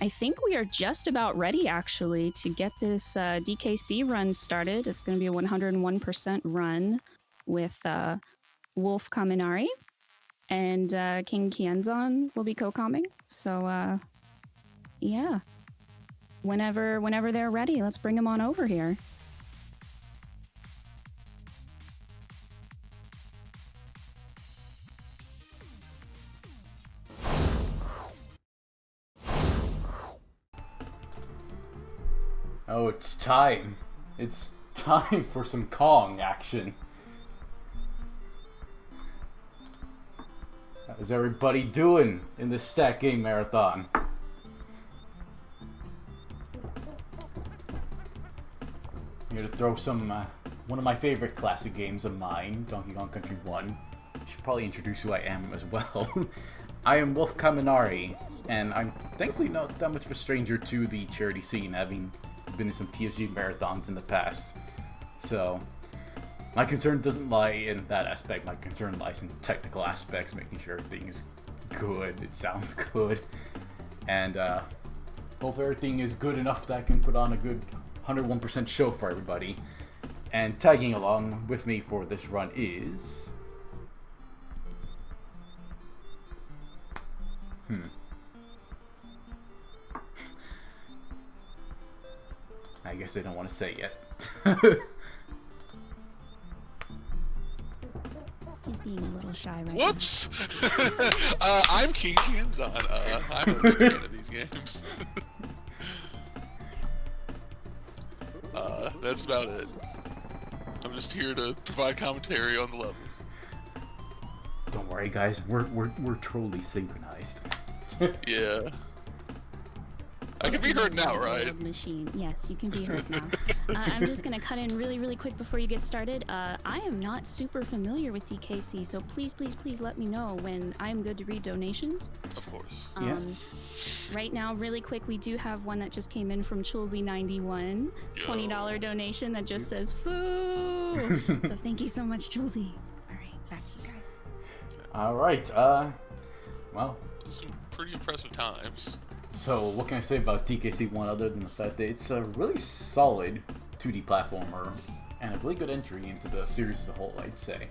I think we are just about ready, actually, to get this DKC run started. It's going to be a 101% run with Wolf Kaminari, and King Kienzan will be co-comming. So, yeah. Whenever they're ready, let's bring them on over here. Oh, it's time. It's time for some Kong action. How's everybody doing in this Stack Game Marathon? Here to throw some, one of my favorite classic games of mine, Donkey Kong Country 1. I should probably introduce who I am as well. I am Wolf Kaminari, and I'm thankfully not that much of a stranger to the charity scene, having been in some TSG marathons in the past. So, my concern doesn't lie in that aspect. My concern lies in technical aspects, making sure everything is good, it sounds good, and hopefully everything is good enough that I can put on a good 101% show for everybody. And tagging along with me for this run is... I guess I don't want to say yet. He's being a little shy right Whoops! I'm King Kienzan. I'm a big fan of these games. That's about it. I'm just here to provide commentary on the levels. Don't worry, guys. We're totally synchronized. Yeah. I can be heard now, right? Machine. Yes, you can be heard now. I'm just going to cut in really quick before you get started. I am not super familiar with DKC, so please let me know when I'm good to read donations. Of course. Yeah. Right now, really quick, we do have one that just came in from Chulsey91. $20 donation that just says, "Foo!" So thank you so much, Chulsey. All right, back to you guys. All right. Well, Some pretty impressive times. so what can I say about DKC1 other than the fact that it's a really solid 2D platformer and a really good entry into the series as a whole, I'd say.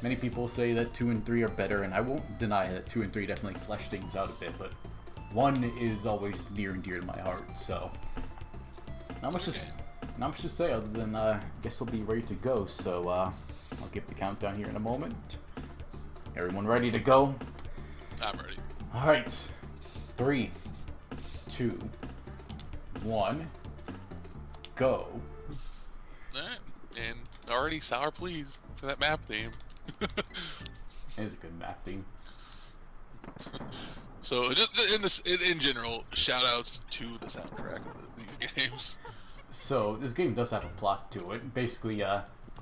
Many people say that 2 and 3 are better, and I won't deny that 2 and 3 definitely flesh things out a bit, but 1 is always near and dear to my heart, so not much to say other than I guess we'll be ready to go, so I'll give the countdown here in a moment. Everyone ready to go? I'm ready. Alright. 3, 2, 1, go. Alright. And already sour please for that map theme. It is a good map theme. So just in general, shout outs to the soundtrack of these games. So this game does have a plot to it. Basically,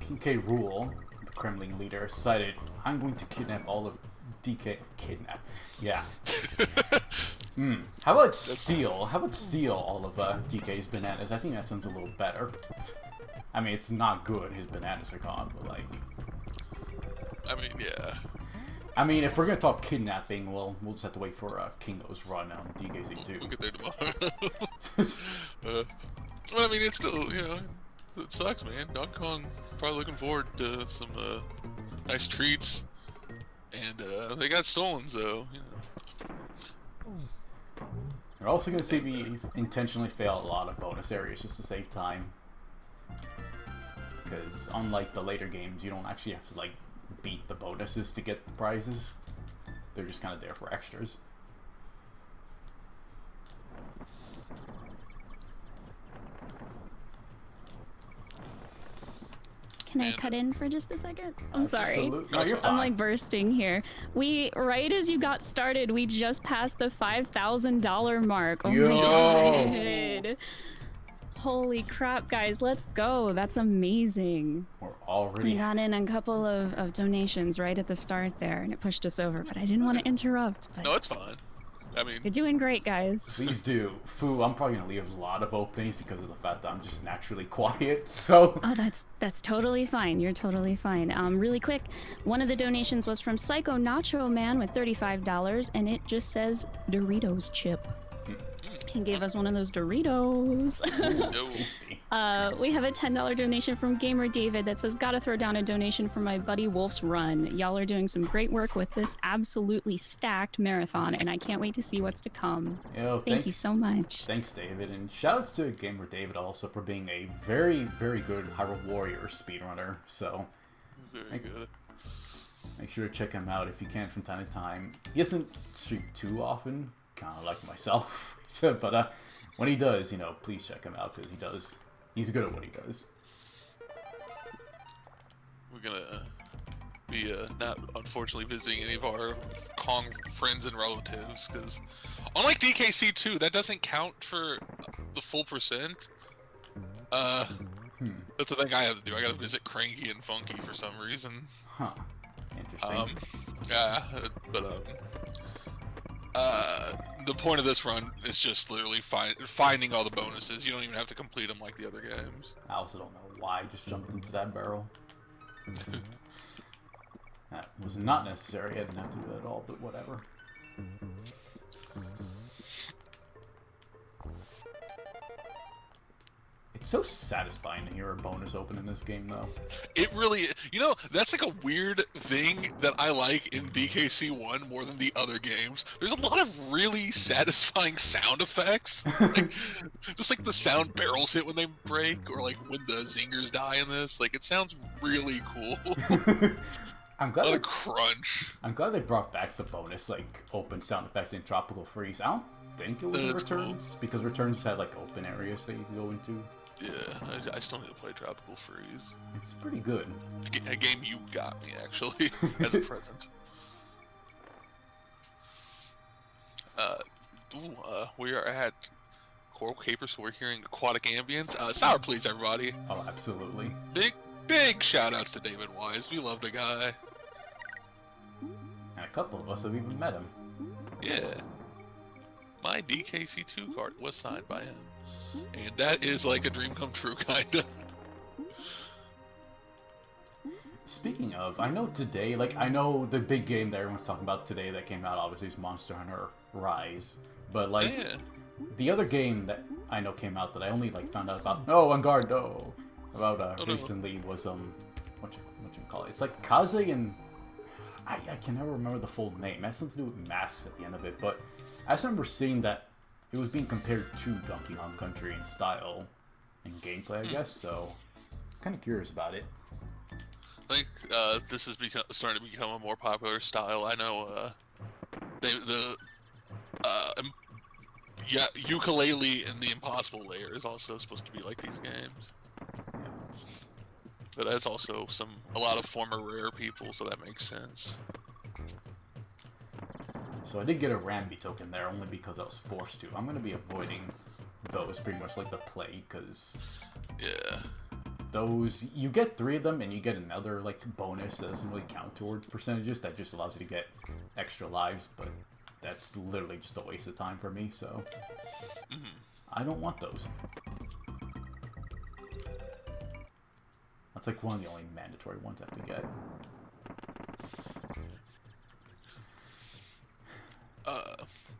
King K. Rool, the Kremlin leader, decided, I'm going to kidnap all of DK. Kidnap. Yeah. How about steal? How about steal all of DK's bananas? I think that sounds a little better. I mean, it's not good. His bananas are gone, but like. I mean, yeah. I mean, if we're gonna talk kidnapping, well, we'll just have to wait for Kingo's run on DKC2. We'll get there tomorrow. Well, I mean, it's still, you know, it sucks, man. Donkey Kong probably looking forward to some nice treats, and they got stolen, so you know. We're also gonna see me intentionally fail a lot of bonus areas just to save time, because unlike the later games, you don't actually have to like beat the bonuses to get the prizes. They're just kind of there for extras. Can I cut in for just a second? I'm sorry. Absolutely. No, you're fine. I'm like bursting here. Right as you got started, we just passed the $5,000 mark. Oh my god. Holy crap, guys, let's go. That's amazing. We're already... We got in a couple of donations right at the start there, and it pushed us over, but I didn't want to interrupt. But No, it's fine. I mean... You're doing great, guys. Please do. Foo, I'm probably going to leave a lot of openings because of the fact that I'm just naturally quiet, so... Oh, that's totally fine. You're totally fine. Really quick, one of the donations was from Psycho Nacho Man with $35, and it just says Doritos chip. He gave us one of those Doritos. No. Tasty. We have a $10 donation from Gamer David that says, gotta throw down a donation for my buddy Wolf's Run. Y'all are doing some great work with this absolutely stacked marathon, and I can't wait to see what's to come. Yo, Thank you so much. Thanks, David. And shoutouts to Gamer David also for being a very, very good Hyrule Warrior speedrunner. So, Very good. make sure to check him out if you can from time to time. He doesn't stream too often, kind of like myself. But when he does, please check him out because he's good at what he does. We're gonna be not unfortunately visiting any of our Kong friends and relatives because unlike DKC2, that doesn't count for the full percent. That's the thing I have to do. I gotta visit Cranky and Funky for some reason. Huh. Interesting. Yeah, but the point of this run is just literally finding all the bonuses. You don't even have to complete them like the other games. I also don't know why I just jumped into that barrel. That was not necessary. I didn't have to do that at all, but whatever. It's so satisfying to hear a bonus open in this game, though. It really, that's like a weird thing that I like in DKC1 more than the other games. There's a lot of really satisfying sound effects. Just like the sound barrels hit when they break, or like when the zingers die in this. Like, it sounds really cool. I'm glad. A crunch. I'm glad they brought back the bonus, like, open sound effect in Tropical Freeze. I don't think it was in Returns, because Returns had, like, open areas that you could go into. Yeah, I still need to play Tropical Freeze. It's pretty good. A game you got me, actually, as a present. We are at Coral Capers, so we're hearing aquatic ambience. Sour, please, everybody. Oh, absolutely. Big shout-outs to David Wise. We love the guy. And a couple of us have even met him. Yeah. My DKC2 card was signed by him. And that is like a dream come true, kinda. Speaking of, I know today, I know the big game that everyone's talking about today that came out, obviously, is Monster Hunter Rise. But, the other game that I know came out that I only, found out about, recently was, what you call it? It's like Kaze and, I can never remember the full name. It has something to do with masks at the end of it, but I just remember seeing that it was being compared to Donkey Kong Country in style and gameplay, I guess, so kind of curious about it. I think this is starting to become a more popular style. I know Ukulele and the Impossible Layer is also supposed to be like these games. But that's also a lot of former Rare people, so that makes sense. So I did get a Rambi token there only because I was forced to. I'm going to be avoiding those pretty much like the plague, because those, you get 3 of them and you get another bonus that doesn't really count towards percentages. That just allows you to get extra lives, but that's literally just a waste of time for me, so I don't want those. That's one of the only mandatory ones I have to get.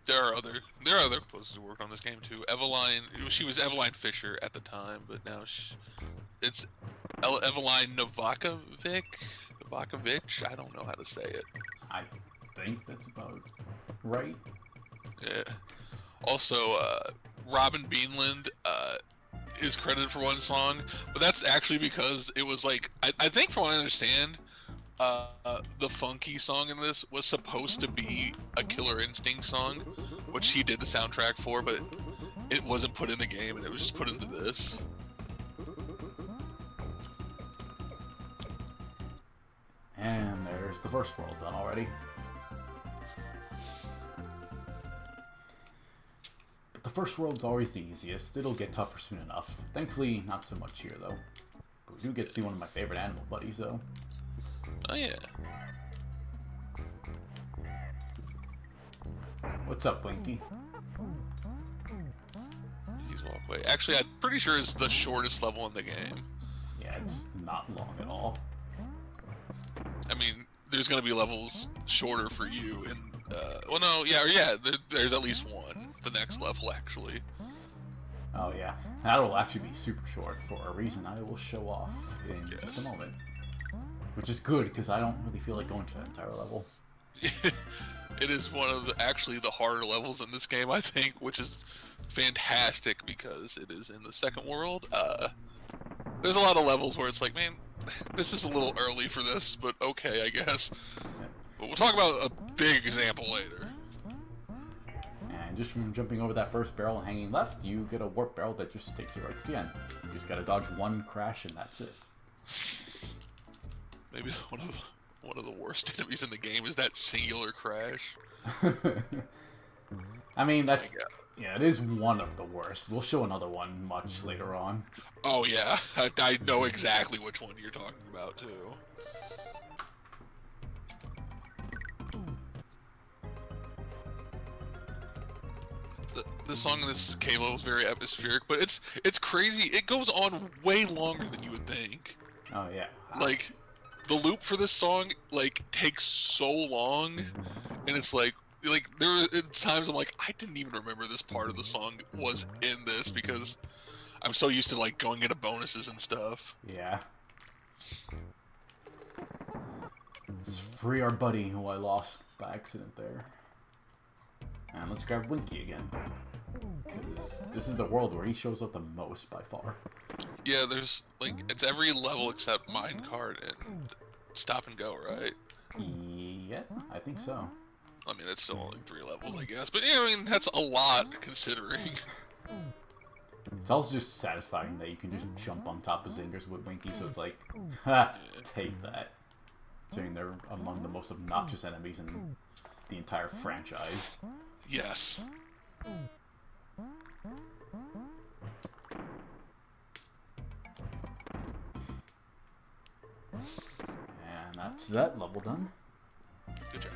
There are other composers who worked on this game too. Eveline, she was Eveline Fisher at the time, but now it's Eveline Novakovic. I don't know how to say it. I think that's about right. Yeah. Also, Robin Beanland is credited for one song, but that's actually because it was I think from what I understand, the funky song in this was supposed to be a Killer Instinct song, which he did the soundtrack for, but it wasn't put in the game, and it was just put into this. And there's the first world done already. But the first world's always the easiest. It'll get tougher soon enough. Thankfully, not so much here, though. But we do get to see one of my favorite animal buddies, though. Oh, yeah. What's up, Blinky? He's walkway. Actually, I'm pretty sure it's the shortest level in the game. Yeah, it's not long at all. I mean, there's gonna be levels shorter for you, and well, no, there's at least one. the next level, actually. Oh yeah, that'll actually be super short for a reason I will show off in just a moment. Which is good, because I don't really feel like going to that entire level. It is one of actually the harder levels in this game, I think, which is fantastic because it is in the second world. There's a lot of levels where it's like, man, this is a little early for this, but okay, I guess. But we'll talk about a big example later. And just from jumping over that first barrel and hanging left, you get a warp barrel that just takes you right to the end. You just gotta dodge one crash and that's it. Maybe one of the worst enemies in the game is that singular crash. I mean, that's... Yeah, it is one of the worst. We'll show another one much later on. Oh yeah, I know exactly which one you're talking about too. The song in this cave level is very atmospheric, but it's crazy. It goes on way longer than you would think. Oh yeah. Like, the loop for this song takes so long, and it's like there are times I'm like, I didn't even remember this part of the song was in this because I'm so used to going into bonuses and stuff. Yeah. Let's free our buddy who I lost by accident there. And let's grab Winky again. Because this is the world where he shows up the most by far. Yeah, there's it's every level except minecart and stop and go, right? Yeah, I think so. I mean, that's still only 3 levels, I guess. But yeah, I mean, that's a lot considering. It's also just satisfying that you can just jump on top of Zingers with Winky, so it's like, ha, take that. Saying they're among the most obnoxious enemies in the entire franchise. Yes. And that's that level done. Good job.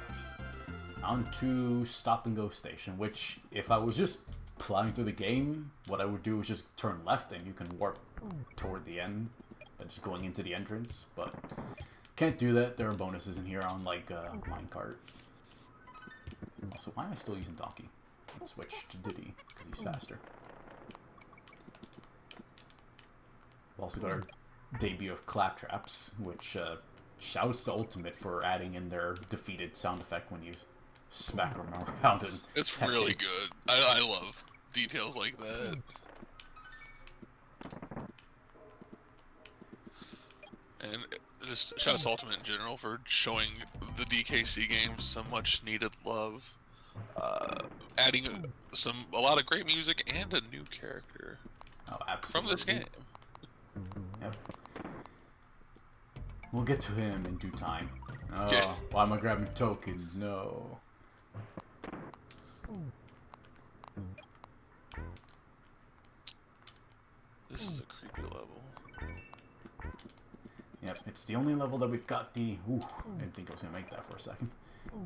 On to Stop and Go Station, which, if I was just plowing through the game, what I would do is just turn left and you can warp toward the end by just going into the entrance, but can't do that. There are bonuses in here on, minecart. Also, why am I still using Donkey? I'll switch to Diddy, because he's faster. We've also got our debut of Claptraps, which shouts to Ultimate for adding in their defeated sound effect when you smack them around. And it's really good. I love details like that. And just shout out to Ultimate in general for showing the DKC games some much needed love. Adding a lot of great music and a new character. Oh, absolutely. From this game. Yep. We'll get to him in due time. Oh, yeah. Why am I grabbing tokens? No. This is a creepy level. Yep, it's the only level that we've got the... Ooh, I didn't think I was going to make that for a second.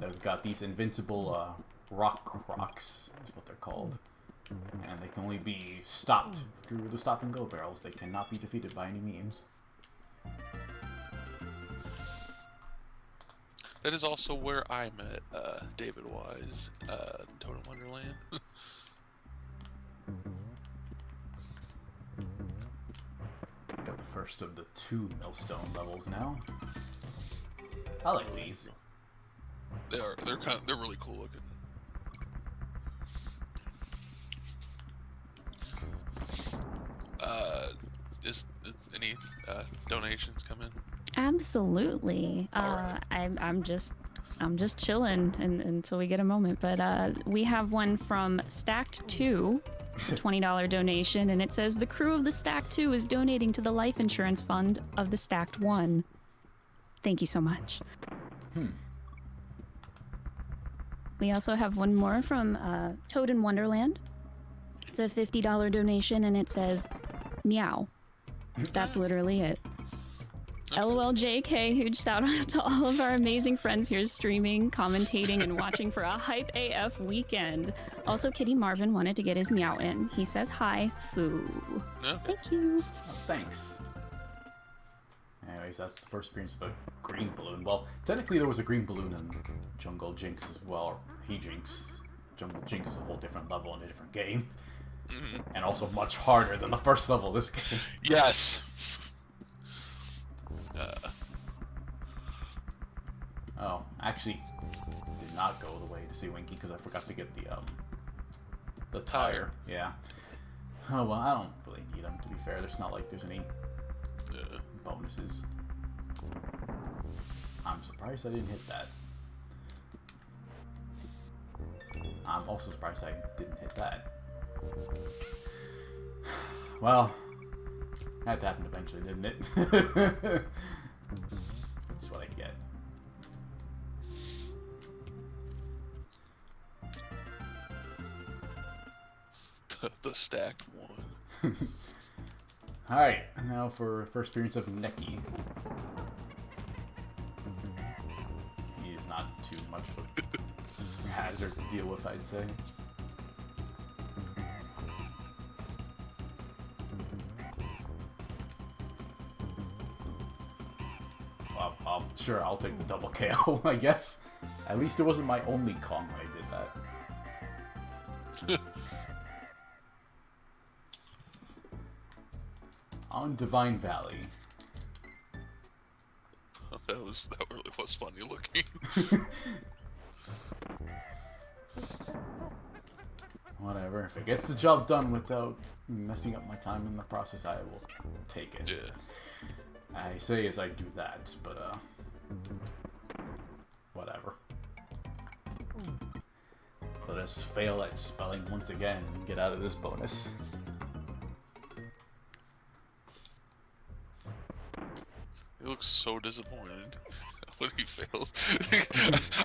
That we've got these invincible rock crocs, is what they're called. And they can only be stopped through the stop and go barrels. They cannot be defeated by any means. That is also where I met David Wise, Totem Wonderland. Got the first of the 2 millstone levels now. I like these. They're really cool looking. Is any donations come in? Absolutely. Alright. I'm just chilling until we get a moment. But we have one from Stacked 2, a $20 donation, and it says the crew of the Stacked 2 is donating to the life insurance fund of the Stacked 1. Thank you so much. We also have one more from Toad in Wonderland. It's a $50 donation, and it says meow. That's literally it. LOL JK, huge shout out to all of our amazing friends here streaming, commentating, and watching for a hype AF weekend. Also, Kitty Marvin wanted to get his meow in. He says hi, foo. Okay. Thank you. Oh, thanks. Anyways, that's the first appearance of a green balloon. Well, technically there was a green balloon in Jungle Jinx as well, or He Jinx. Jungle Jinx is a whole different level in a different game. Mm-hmm. And also much harder than the first level of this game. Yes. Oh, actually, did not go the way to see Winky because I forgot to get the tire. Yeah. Oh well, I don't really need them, to be fair. There's not like there's any bonuses. I'm surprised I didn't hit that. I'm also surprised I didn't hit that. Well, that happened eventually, didn't it? That's what I get. The stacked one. Alright, now for first appearance of Neki. He is not too much of a hazard to deal with, I'd say. Well, sure, I'll take the double KO, I guess. At least it wasn't my only Kong when I did that. On Divine Valley. That really was funny looking. Whatever. If it gets the job done without messing up my time in the process, I will take it. Yeah. I say as I do that, but whatever. Let us fail at spelling once again and get out of this bonus. He looks so disappointed when he fails.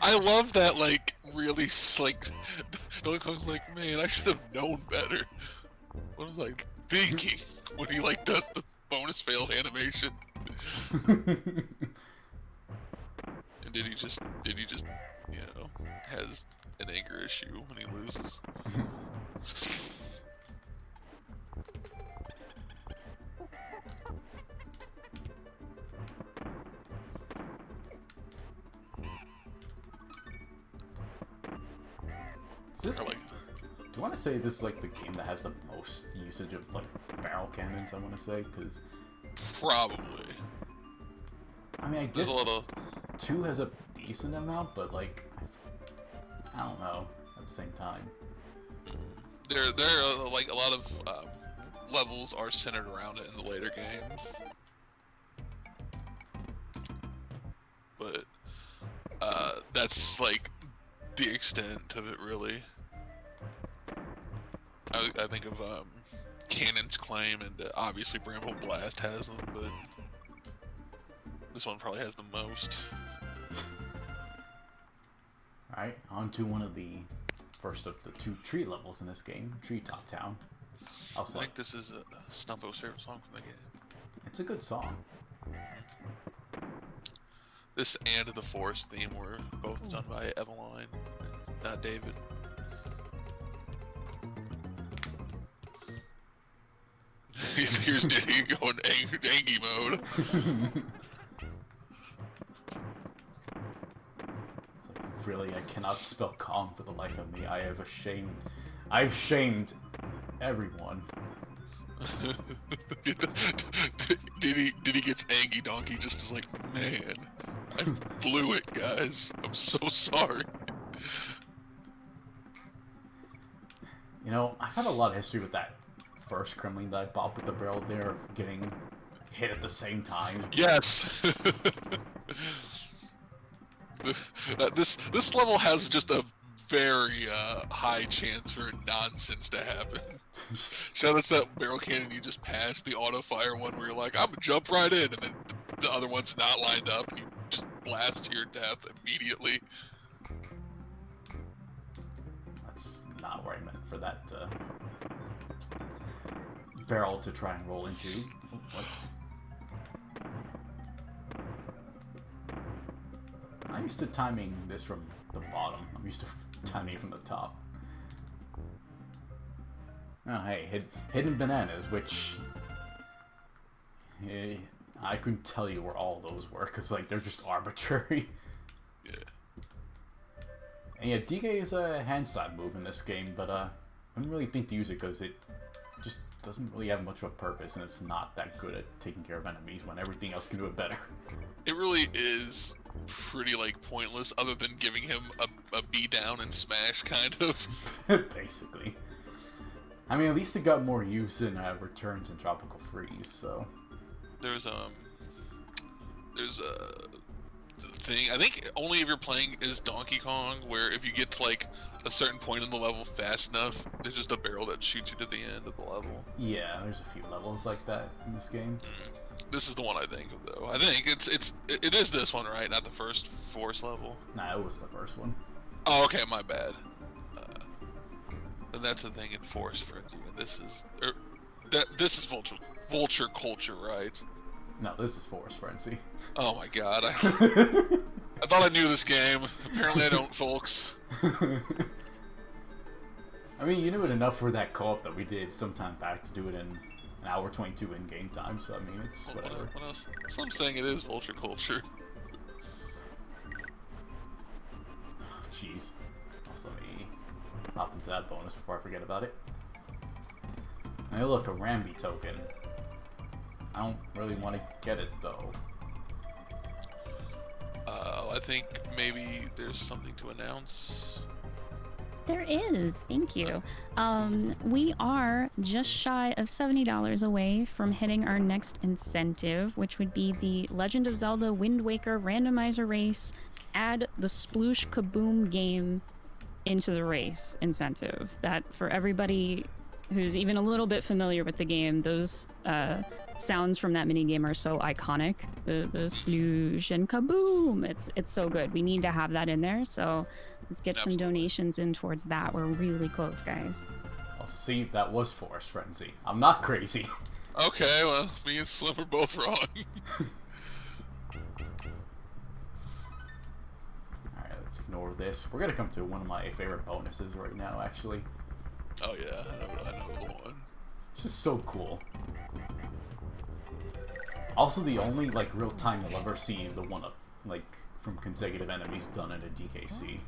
I love that, like, really, like, Donkey Kong's like, man, I should have known better. What was I thinking when he, like, does the bonus failed animation? And did he just, you know, has an anger issue when he loses? This, Or like, do you want to say this is like the game that has the most usage of like barrel cannons? I want to say because probably. I mean, I There's guess a little. 2 has a decent amount, but like I don't know. At the same time, There are like a lot of levels are centered around it in the later games, but that's like the extent of it, really. I think of Cannon's Claim, and obviously Bramble Blast has them, but this one probably has the most. alright, on to one of the first of the 2 tree levels in this game, Treetop Town. I'll I say think this is a Stumpo's favorite song from the game. it's a good song. This and the Forest theme were both done by Eveline, not David. Here's Diddy going Angie mode. It's like, really, I cannot spell Kong for the life of me. I've shamed everyone. Diddy gets Angie Donkey just as like, man, I blew it, guys. I'm so sorry. You know, I've had a lot of history with that first Kremling that I bought with the barrel there of getting hit at the same time. Yes. This level has just a very high chance for nonsense to happen. So that's that barrel cannon you just passed, the auto fire one where you're like, I'm gonna jump right in, and then the other one's not lined up, and you just blast to your death immediately. That's not where I meant for that barrel to try and roll into. Oh, what? I'm used to timing this from the bottom. I'm used to timing from the top. Oh, hey, hidden bananas, which I couldn't tell you where all those were, because like they're just arbitrary. Yeah. And yeah, DK is a hand slap move in this game, but I wouldn't really think to use it because it just doesn't really have much of a purpose, and it's not that good at taking care of enemies when everything else can do it better. It really is pretty, like, pointless, other than giving him a beat down and smash, kind of. Basically. I mean, at least it got more use in Returns and Tropical Freeze, so... There's a thing, I think only if you're playing as Donkey Kong, where if you get to, like, a certain point in the level fast enough, there's just a barrel that shoots you to the end of the level. Yeah, there's a few levels like that in this game. This is the one I think of, though. I think it is this one, right? Not the first Force level? Nah, it was the first one. Oh, okay, my bad. And that's the thing in Force Frenzy. This is vulture culture, right? No, this is Force Frenzy. Oh my god, I thought I knew this game. Apparently I don't, folks. I mean, you knew it enough for that co-op that we did sometime back to do it in an hour 22 in game time, so I mean, it's whatever. What else? So I'm saying it is vulture culture. Jeez. Also, let me hop into that bonus before I forget about it. Hey, look, a Rambi token. I don't really want to get it, though. I think maybe there's something to announce. There is, thank you. We are just shy of $70 away from hitting our next incentive, which would be the Legend of Zelda Wind Waker randomizer race. Add the Sploosh Kaboom game into the race incentive. That, for everybody who's even a little bit familiar with the game, those sounds from that minigame are so iconic. The sploosh and kaboom. It's so good. We need to have that in there, so let's get some donations in towards that. We're really close, guys. Oh, see, that was Force Frenzy. I'm not crazy. Okay, well, me and Slim are both wrong. Alright, let's ignore this. We're gonna come to one of my favorite bonuses right now, actually. Oh yeah, I know the one. It's just so cool. Also, the only, like, real time you'll ever see the one-up, like, from consecutive enemies done in a DKC.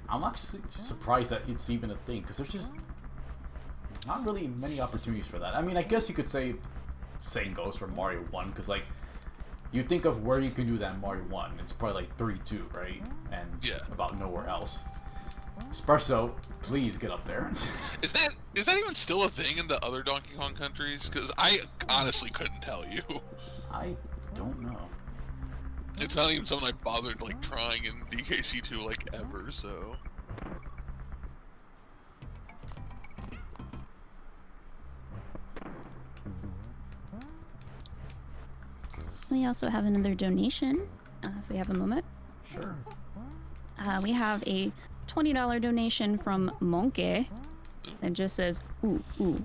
I'm actually surprised that it's even a thing, because there's just not really many opportunities for that. I mean, I guess you could say same goes for Mario 1, because, like, you think of where you can do that in Mario 1, it's probably like 3-2, right? And yeah, about nowhere else. Espresso, please get up there. Is that even still a thing in the other Donkey Kong countries? Because I honestly couldn't tell you. I don't know. It's not even something I bothered, like, trying in DKC2, like, ever, so... We also have another donation, if we have a moment. Sure. We have a $20 donation from Monkey that just says, ooh, ooh,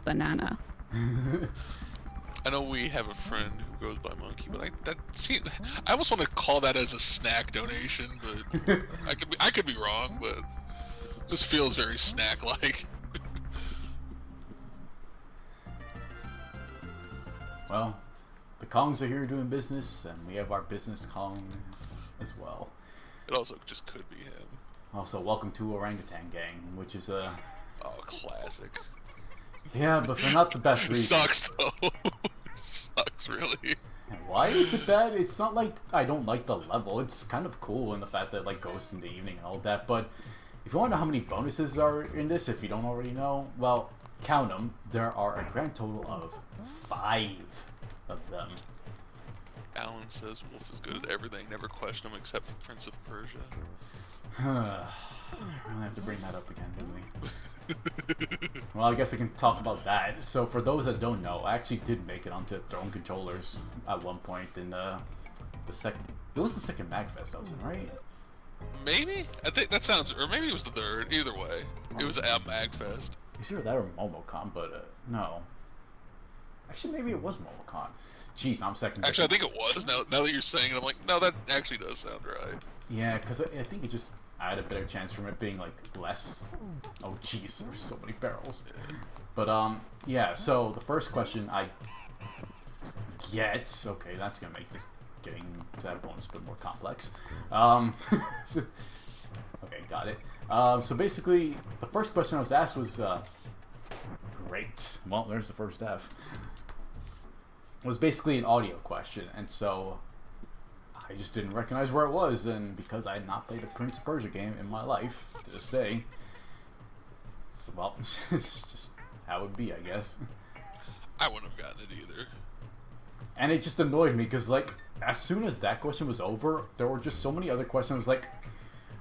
banana. I know we have a friend who goes by Monkey, but I almost want to call that as a snack donation, but I could be wrong, but this feels very snack-like. Well, the Kongs are here doing business, and we have our business Kong as well. It also just could be him. Also, welcome to Orangutan Gang, which is a... Oh, classic. Yeah, but for not the best reason. Sucks, though. It sucks, really. Why is it bad? It's not like I don't like the level. It's kind of cool in the fact that it, like, goes in the evening and all that, but if you want to know how many bonuses are in this, if you don't already know, well, count them. There are a grand total of 5 of them. Alan says Wolf is good at everything, never question him except for Prince of Persia. We'll have to bring that up again, don't we? Well, I guess I can talk about that. So for those that don't know, I actually did make it onto Throne controllers at one point in the second... It was the second MagFest I was in, right? Maybe? I think that sounds... Or maybe it was the third. Either way. It was at MagFest. It's either that or MomoCon, but no. Actually, maybe it was MomoCon. Jeez, I'm second. Actually, I think it was. Now that you're saying it, I'm like, no, that actually does sound right. Yeah, because I think it just... I had a better chance from it being, like, less... Oh, jeez, there's so many barrels. Yeah. But, yeah, so the first question I get... Okay, that's gonna make this getting to that bonus a bit more complex. Okay, got it. So basically, the first question I was asked was, great. Well, there's the first F. It was basically an audio question, and so I just didn't recognize where it was, and because I had not played a Prince of Persia game in my life to this day, so, well, it's just how it would be, I guess. I wouldn't have gotten it either. And it just annoyed me, because, like, as soon as that question was over, there were just so many other questions, like,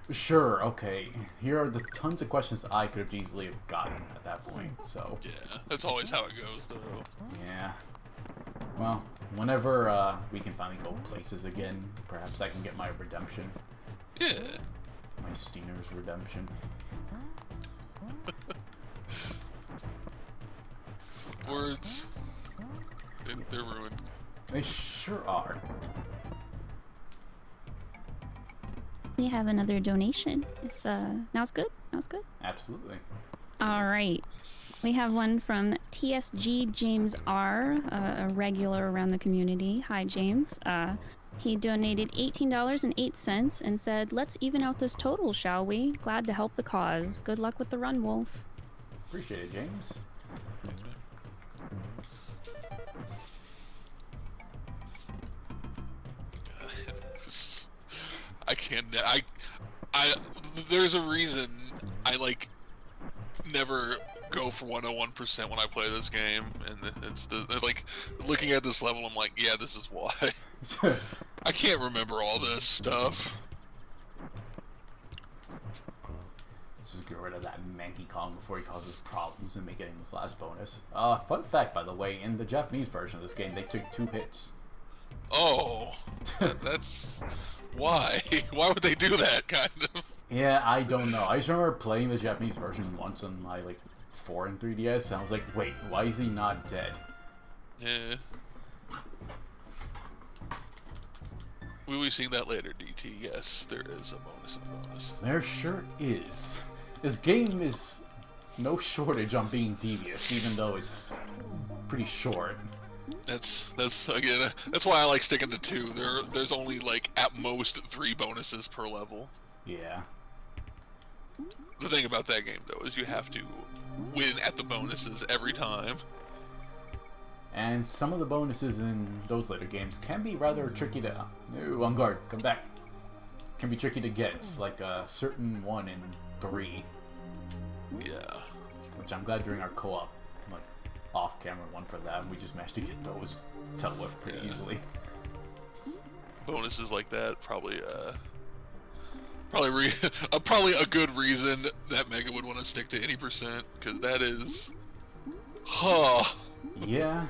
sure, okay, here are the tons of questions I could have easily have gotten at that point, so... Yeah, that's always how it goes, though. Yeah. Well, whenever we can finally go places again, perhaps I can get my redemption. Yeah. My Steiner's redemption. Words. They're ruined. They sure are. We have another donation. If now's good. Now's good. Absolutely. All right. We have one from TSG James R, a regular around the community. Hi, James. He donated $18.08 and said, "Let's even out this total, shall we? Glad to help the cause. Good luck with the run, Wolf." Appreciate it, James. I can't. There's a reason I like never go for 101% when I play this game, and it's like looking at this level, I'm like, yeah, this is why. I can't remember all this stuff. Let's just get rid of that Manky Kong before he causes problems and make getting this last bonus. Fun fact, by the way, in the Japanese version of this game, they took 2 hits. Oh, that's why? Why would they do that, kind of? Yeah, I don't know. I just remember playing the Japanese version once on my, 4 and 3DS, and I was like, wait, why is he not dead? Yeah. We'll be seeing that later, DT. Yes, there is a bonus and a bonus. There sure is. This game is no shortage on being devious, even though it's pretty short. That's again, that's why I like sticking to 2. There's only at most 3 bonuses per level. Yeah. The thing about that game though is you have to win at the bonuses every time. And some of the bonuses in those later games can be rather tricky to... No, on guard, come back. Can be tricky to get. It's like a certain one in 3. Yeah. Which I'm glad during our co-op, off-camera one for that, and we just managed to get those dealt with pretty easily. Bonuses like that probably probably a good reason that Mega would want to stick to any percent, because that is... Huh. Yeah.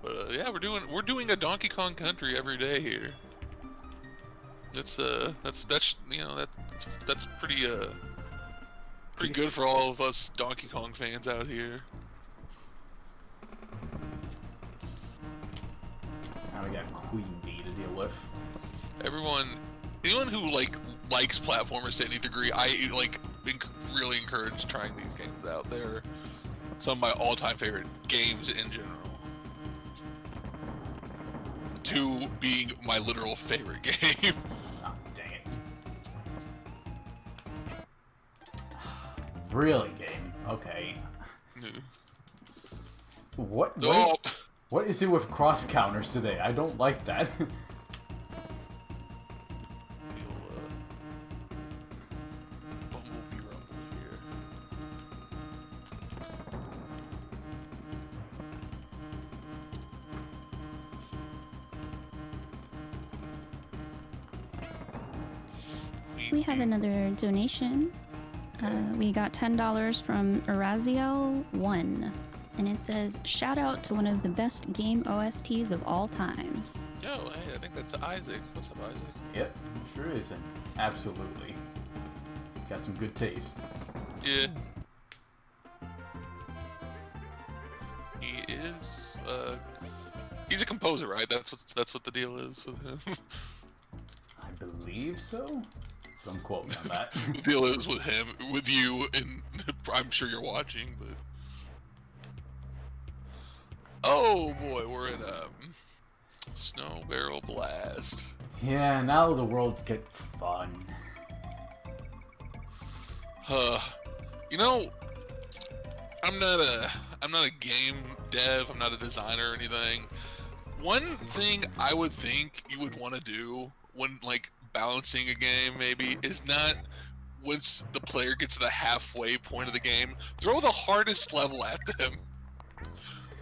But yeah, we're doing a Donkey Kong Country every day here. That's pretty good for all of us Donkey Kong fans out here. Now we got Queen Bee to deal with. Anyone who likes platformers to any degree, I really encourage trying these games out. They're some of my all-time favorite games in general. 2 being my literal favorite game. Oh, dang it. Really, game? Okay. What is it with cross counters today? I don't like that. Bumblebee rumble here. We have another donation. We got $10 from Eraziel1, and it says, "Shout out to one of the best game OSTs of all time." Oh, hey, I think that's Isaac. What's up, Isaac? Yep, sure is. Absolutely. Got some good taste. Yeah. He is, he's a composer, right? That's what the deal is with him. I believe so. Don't quote me on that. The deal is with him, with you, and I'm sure you're watching, but... Oh boy, we're in Snow Barrel Blast. Yeah, now the worlds get fun. You know, I'm not a game dev. I'm not a designer or anything. One thing I would think you would want to do when like balancing a game maybe is not once the player gets to the halfway point of the game, throw the hardest level at them.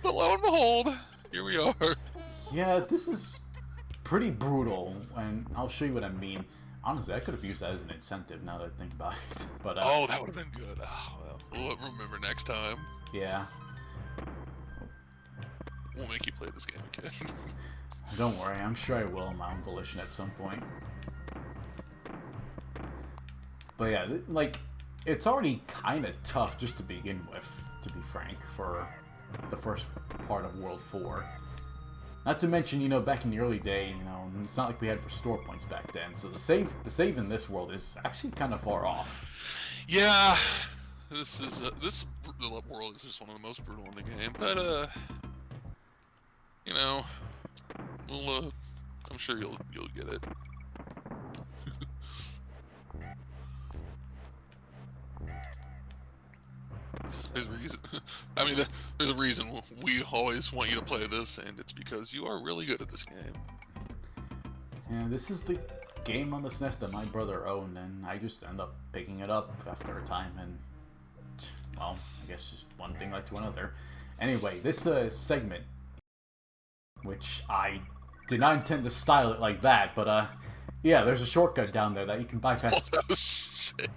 But lo and behold, here we are. Yeah, this is pretty brutal, and I'll show you what I mean. Honestly, I could have used that as an incentive now that I think about it. But Oh, that would have been good. Oh, well, we'll remember next time. yeah, We'll make you play this game again. don't worry, I'm sure I will on my own volition at some point. But yeah, like, it's already kind of tough just to begin with, to be frank, for the first part of World 4. Not to mention, you know, back in the early day, you know, it's not like we had for store points back then, so the save in this world is actually kind of far off. Yeah, this world is just one of the most brutal in the game. But you know, we'll I'm sure you'll get it. There's a reason. I mean, there's a reason we always want you to play this, and it's because you are really good at this game. Yeah, this is the game on the SNES that my brother owned, and I just end up picking it up after a time, and, well, I guess just one thing led to another. Anyway, this segment, which I did not intend to style it like that, but, yeah, there's a shortcut down there that you can bypass. Oh, that was sick.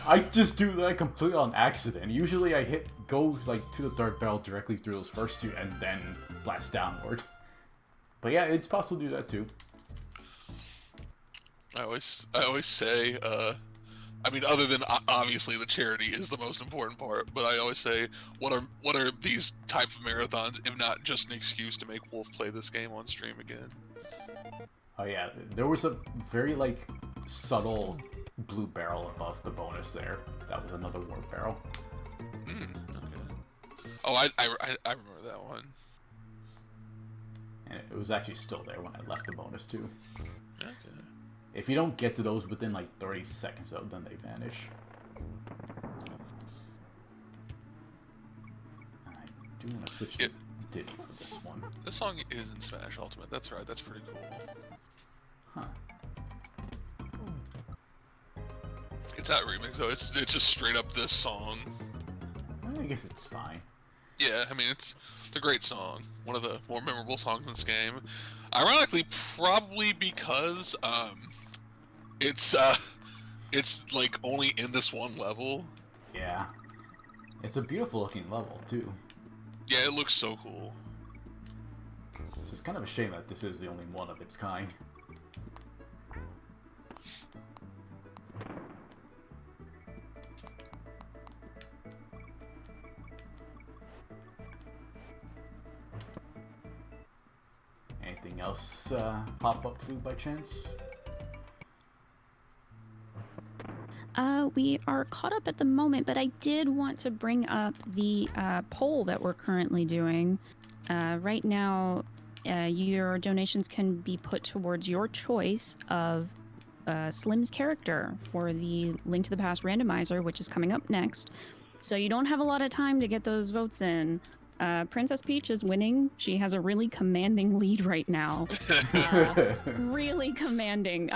I just do that completely on accident. Usually I go like to the third barrel directly through those first two and then blast downward. But yeah, it's possible to do that too. I always say, I mean, other than obviously the charity is the most important part, but I always say, what are these types of marathons if not just an excuse to make Wolf play this game on stream again? Oh yeah, there was a very like subtle blue barrel above the bonus there. That was another warp barrel. Okay. Oh, I remember that one. And it was actually still there when I left the bonus too. Okay. If you don't get to those within like 30 seconds though, then they vanish. I do want to switch to Diddy for this one. This song is in Smash Ultimate. That's right. That's pretty cool. Huh. It's that remix though. It's just straight up this song. I guess it's fine. Yeah, I mean it's a great song. One of the more memorable songs in this game. Ironically, probably because it's like only in this one level. Yeah. It's a beautiful looking level too. Yeah, it looks so cool. So it's kind of a shame that this is the only one of its kind. Anything else pop up for you by chance? We are caught up at the moment, but I did want to bring up the poll that we're currently doing. Right now, your donations can be put towards your choice of Slim's character for the Link to the Past randomizer, which is coming up next. So you don't have a lot of time to get those votes in. Princess Peach is winning. She has a really commanding lead right now. Really commanding.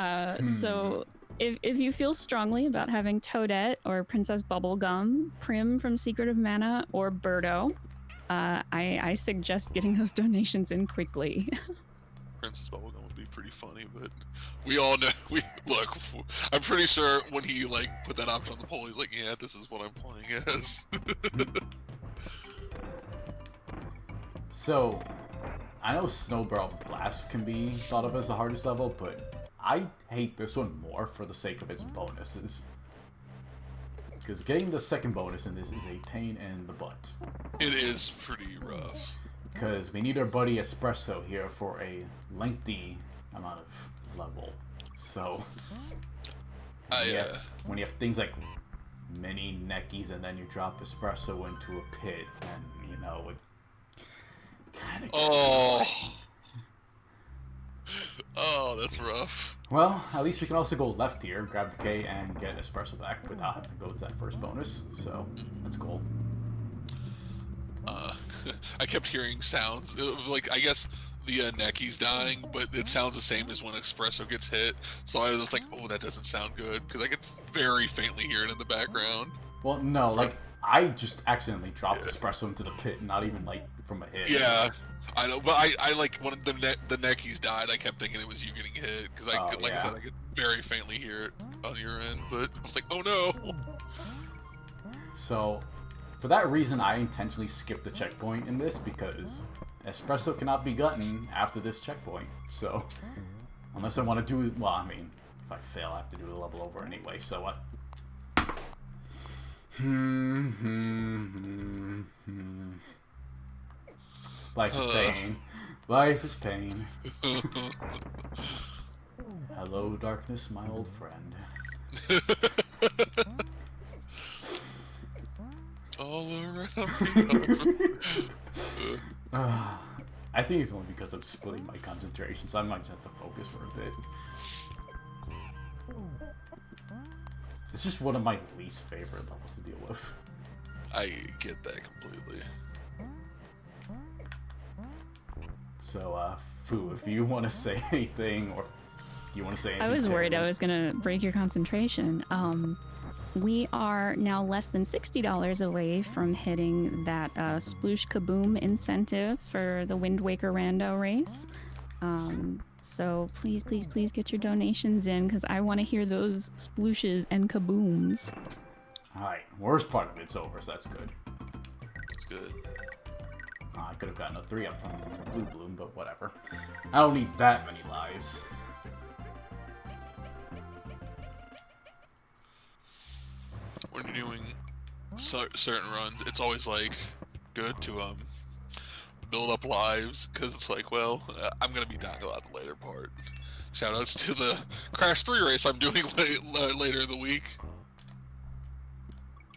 So if you feel strongly about having Toadette or Princess Bubblegum, Prim from Secret of Mana, or Birdo, I suggest getting those donations in quickly. Princess Bubblegum would be pretty funny, but we all know. Look. I'm pretty sure when he like put that option on the poll, he's like, "Yeah, this is what I'm playing as." So, I know Snow Barrel Blast can be thought of as the hardest level, but I hate this one more for the sake of its bonuses. Because getting the second bonus in this is a pain in the butt. It is pretty rough. Because we need our buddy Espresso here for a lengthy amount of level. So, when you have things like mini neckies and then you drop Espresso into a pit, and you know, Kinda gets Oh. me. Oh, that's rough. Well, at least we can also go left here, grab the K, and get espresso back without having to go to that first bonus. So, that's cool. I kept hearing sounds. Like, I guess the Necky's dying, but it sounds the same as when espresso gets hit. So I was like, oh, that doesn't sound good. Because I could very faintly hear it in the background. Well, no, like, I just accidentally dropped espresso into the pit, not even, like, from a hit. Yeah. I know, but I like when the Neckies died. I kept thinking it was you getting hit because I could, like I said, I could very faintly hear it on your end. But I was like, oh no. So, for that reason, I intentionally skipped the checkpoint in this because espresso cannot be gotten after this checkpoint. So, unless I want to do, well, I mean, if I fail, I have to do the level over anyway. So what? Life is pain. Life is pain. Hello, darkness, my old friend. All around me. I think it's only because I'm splitting my concentration, so I might just have to focus for a bit. It's just one of my least favorite levels to deal with. I get that completely. So, Fu, if you want to say anything, or you want to say anything... I was worried I was going to break your concentration. We are now less than $60 away from hitting that Sploosh Kaboom incentive for the Wind Waker Rando race. So please, please, please get your donations in, because I want to hear those splooshes and kabooms. Alright, worst part of it's over, so that's good. It's good. I could have gotten a 3-up from Blue Bloom, but whatever. I don't need that many lives. When you're doing certain runs, it's always like good to build up lives, because it's like, well, I'm gonna be dying a lot the later part. Shoutouts to the Crash 3 race I'm doing later in the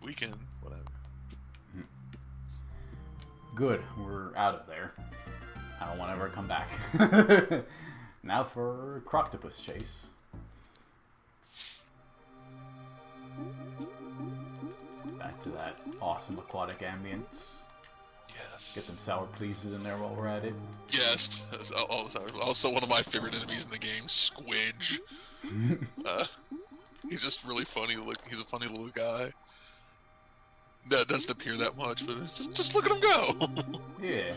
weekend, whatever. Good, we're out of there. I don't want to ever come back. Now for Croctopus Chase. Back to that awesome aquatic ambience. Yes. Get them sour pleases in there while we're at it. Yes. All the sour. Also, one of my favorite enemies in the game, Squidge. He's just really funny. He's a funny little guy. That doesn't appear that much, but just look at him go. Yeah.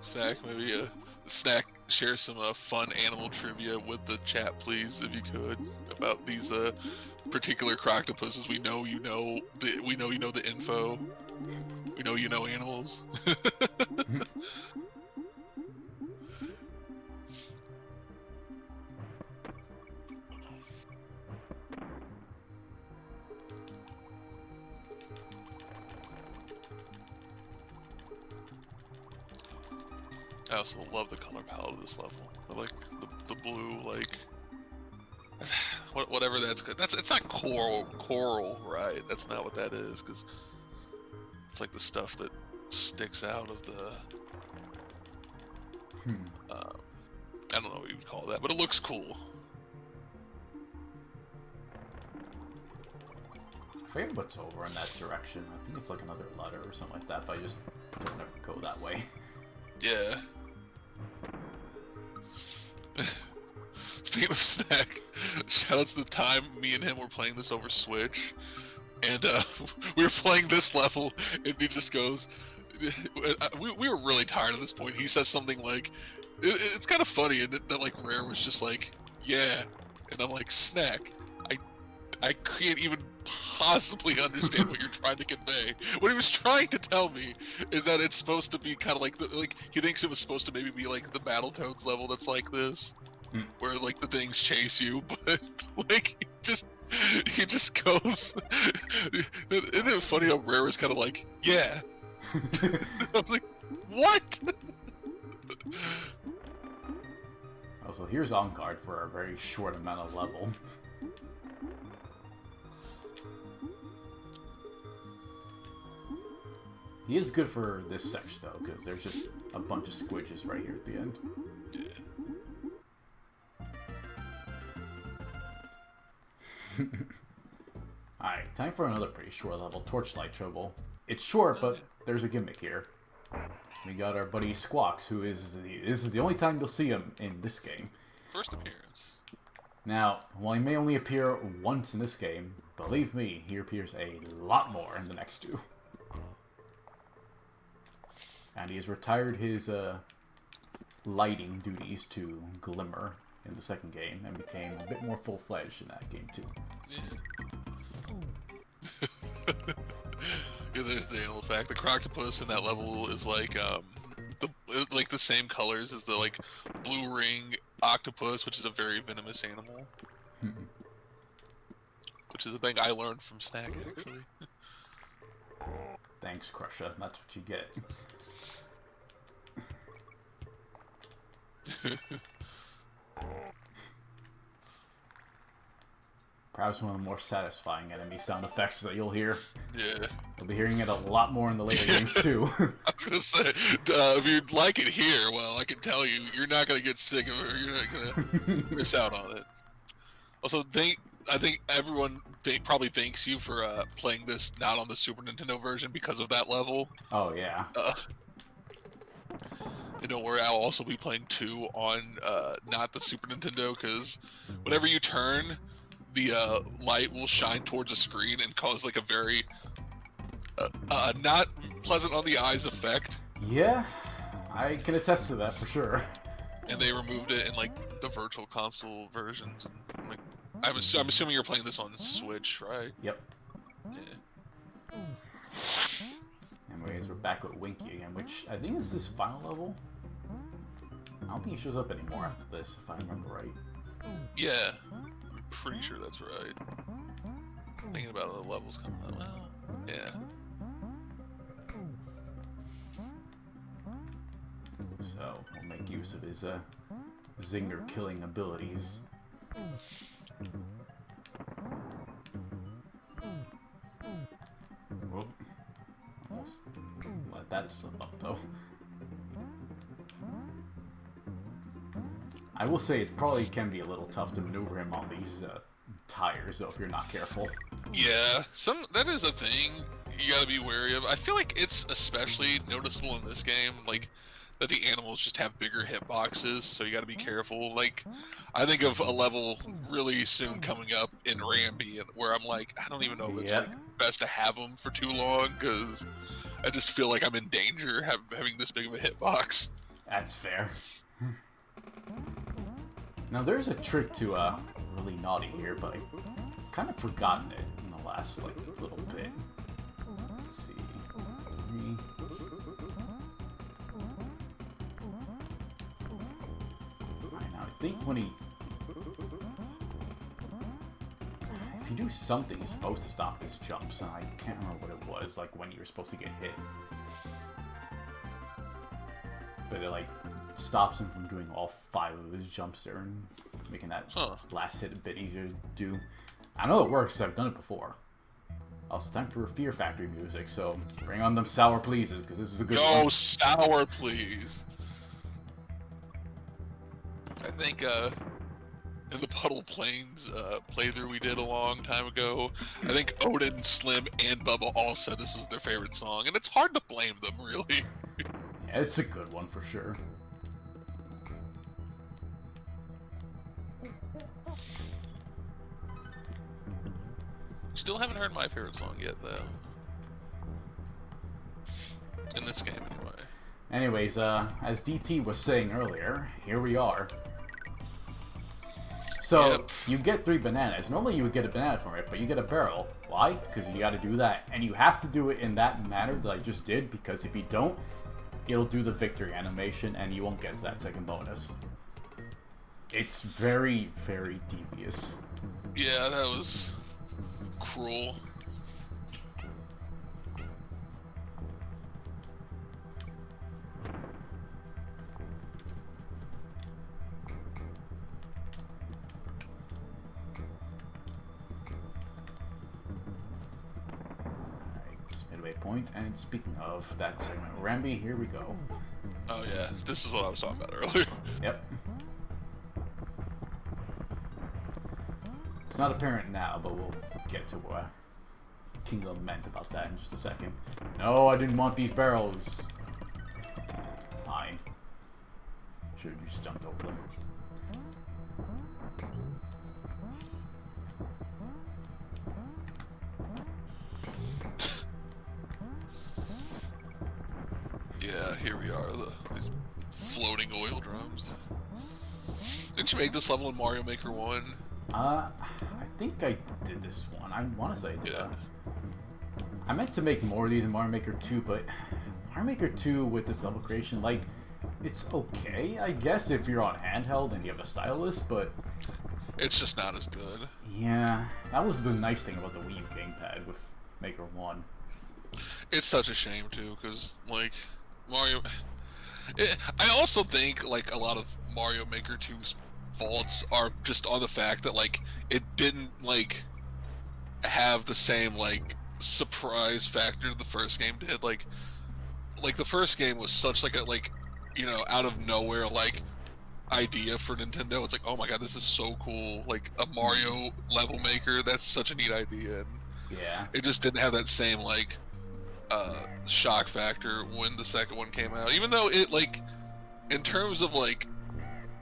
Snack, maybe Snack, share some fun animal trivia with the chat, please, if you could, about these particular croctopuses. We know you know the info. We know you know animals. I also love the color palette of this level. I like the blue, like whatever that's good. It's not coral, right? That's not what that is, because it's like the stuff that sticks out of the. I don't know what you would call that, but it looks cool. I forget what's over in that direction. I think it's like another letter or something like that, but I just don't ever go that way. Yeah. Speaking of Snack, shoutouts to the time me and him were playing this over Switch, and we were playing this level, and he just goes, we were really tired at this point. He says something like, it's kind of funny, and that like Rare was just like, yeah, and I'm like, Snack, I can't even possibly understand what you're trying to convey. What he was trying to tell me is that it's supposed to be kind of like he thinks it was supposed to maybe be like the Battletoads level that's like this, where like the things chase you, but like he just goes. Isn't it funny how Rare is kind of like, yeah. I was like, what? Also, here's on guard for a very short amount of level. He is good for this section, though, because there's just a bunch of squidges right here at the end. Yeah. Alright, time for another pretty short level, Torchlight Trouble. It's short, but there's a gimmick here. We got our buddy Squawks, who is this is the only time you'll see him in this game. First appearance. Now, while he may only appear once in this game, believe me, he appears a lot more in the next two. And he has retired his lighting duties to Glimmer in the second game, and became a bit more full-fledged in that game too. Yeah. Yeah, there's the animal fact. The Croctopus in that level is like the same colors as the like blue ring octopus, which is a very venomous animal. Which is a thing I learned from Snack, actually. Thanks, Crusher. That's what you get. Perhaps one of the more satisfying enemy sound effects that you'll hear. Yeah. You'll be hearing it a lot more in the later games, too. I was gonna say, if you'd like it here, well, I can tell you, you're not gonna get sick of it, or you're not gonna miss out on it. Also, I think everyone probably thanks you for playing this not on the Super Nintendo version because of that level. Oh, yeah. And don't worry, I'll also be playing 2 on not the Super Nintendo, because whenever you turn, the light will shine towards the screen and cause like a very not pleasant on the eyes effect. Yeah, I can attest to that for sure. And they removed it in like the Virtual Console versions. And like, I'm assuming you're playing this on Switch, right? Yep. Yeah. Anyways, we're back with Winky again, which I think is his final level. I don't think he shows up anymore after this, if I remember right. Yeah, I'm pretty sure that's right. Thinking about the levels coming up. Well, yeah. So, we'll make use of his zinger killing abilities. Whoop. Almost let that slip up, though. I will say it probably can be a little tough to maneuver him on these tires, though, if you're not careful. Yeah, that is a thing you gotta be wary of. I feel like it's especially noticeable in this game, like, that the animals just have bigger hitboxes, so you gotta be careful. Like, I think of a level really soon coming up in Ramby, where I'm like, I don't even know if it's like best to have them for too long, because I just feel like I'm in danger having this big of a hitbox. That's fair. Now there's a trick to really naughty here, but I've kind of forgotten it in the last like little bit. Let's see. I think when if you do something, you're supposed to stop his jumps, and I can't remember what it was, like when you were supposed to get hit. But it like stops him from doing all 5 of his jumps there and making that last hit a bit easier to do. I know it works, I've done it before. Also, time for Fear Factory music, so bring on them sour pleases, because this is a good one. Yo, sour please! I think in the Puddle Plains playthrough we did a long time ago, I think Odin, Slim, and Bubba all said this was their favorite song, and it's hard to blame them, really. Yeah, it's a good one for sure. Still haven't heard my favorite song yet, though. In this game, anyway. Anyways, as DT was saying earlier, here we are. So, you get 3 bananas. Normally you would get a banana from it, but you get a barrel. Why? Because you gotta do that. And you have to do it in that manner that I just did, because if you don't, it'll do the victory animation, and you won't get that second bonus. It's very, very devious. Yeah, that was cruel. midway point. And speaking of that segment, Rambi, here we go. Oh yeah, this is what I was talking about earlier. Yep. It's not apparent now, but we'll get to King lament about that in just a second. No, I didn't want these barrels. Fine. Should've just jumped over them. Yeah, here we are, these floating oil drums. Didn't you make this level in Mario Maker 1? I think I did this one. I want to say I did. Yeah. I meant to make more of these in Mario Maker 2, but Mario Maker 2 with this level creation, like, it's okay, I guess, if you're on handheld and you have a stylus, but... It's just not as good. Yeah, that was the nice thing about the Wii U gamepad with Maker 1. It's such a shame, too, because, like, Mario... I also think, like, a lot of Mario Maker 2's faults are just on the fact that, like, it didn't, like, have the same, like, surprise factor the first game did. Like the first game was such, like, a, like, you know, out of nowhere, like, idea for Nintendo. It's like, oh my god, this is so cool. Like, a Mario level maker, that's such a neat idea. And yeah. it just didn't have that same, like, shock factor when the second one came out. Even though it, like, in terms of, like,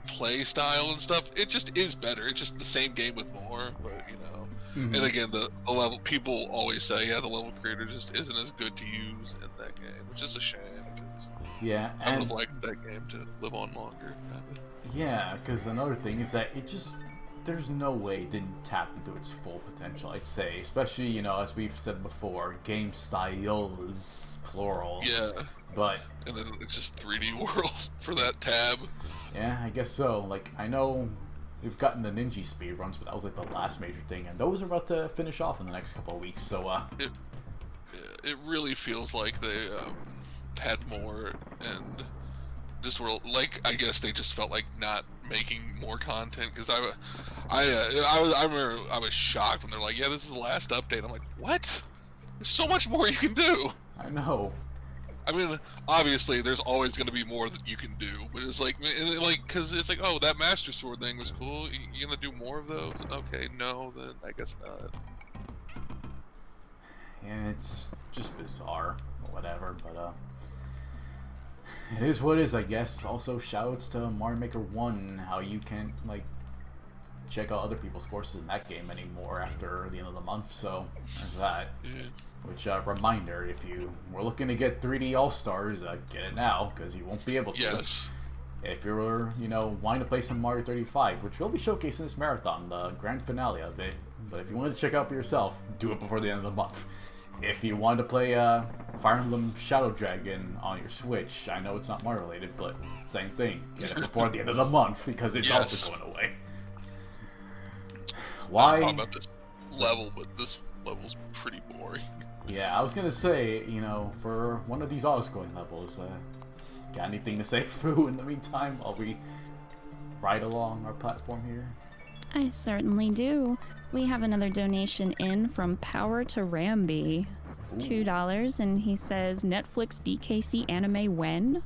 play style and stuff, it just is better. It's just the same game with more, but, you know. Mm-hmm. And again, the level, people always say, yeah, the level creator just isn't as good to use in that game, which is a shame, because yeah, I would and have liked that game to live on longer, kind of. yeah, because another thing is that it just, there's no way it didn't tap into its full potential, I'd say. Especially, you know, as we've said before, game styles, plural. Yeah. But... and then it's just 3D World for that tab. yeah, I guess so. Like, I know we've gotten the Ninja speedruns, but that was like the last major thing, and those are about to finish off in the next couple of weeks, so, It really feels like they, had more, and just were, like, I guess they just felt like not making more content, because I remember I was shocked when they're like, yeah, this is the last update. I'm like, what? There's so much more you can do. I know. I mean, obviously, there's always going to be more that you can do, but it's like, because it's like, oh, that Master Sword thing was cool. You going to do more of those? Okay, no, then I guess not. And it's just bizarre, or whatever, but, it is what it is, I guess. Also, shoutouts to Mario Maker 1, how you can't, like, check out other people's courses in that game anymore after the end of the month, so there's that. Yeah. Which, reminder, if you were looking to get 3D All-Stars, get it now, because you won't be able to. Yes. If you're, you know, wanting to play some Mario 35, which will be showcased in this marathon, the grand finale of it, but if you wanted to check out for yourself, do it before the end of the month. If you wanted to play Fire Emblem Shadow Dragon on your Switch, I know it's not Mario related, but same thing. Get it before the end of the month, because it's also going away. Why? I'm talking about this level, but this level's pretty boring. Yeah, I was gonna say, you know, for one of these auto-scrolling levels, got anything to say, Fu, in the meantime, while we ride along our platform here? I certainly do. We have another donation in from Power to Rambi. It's $2, and he says, Netflix DKC anime when?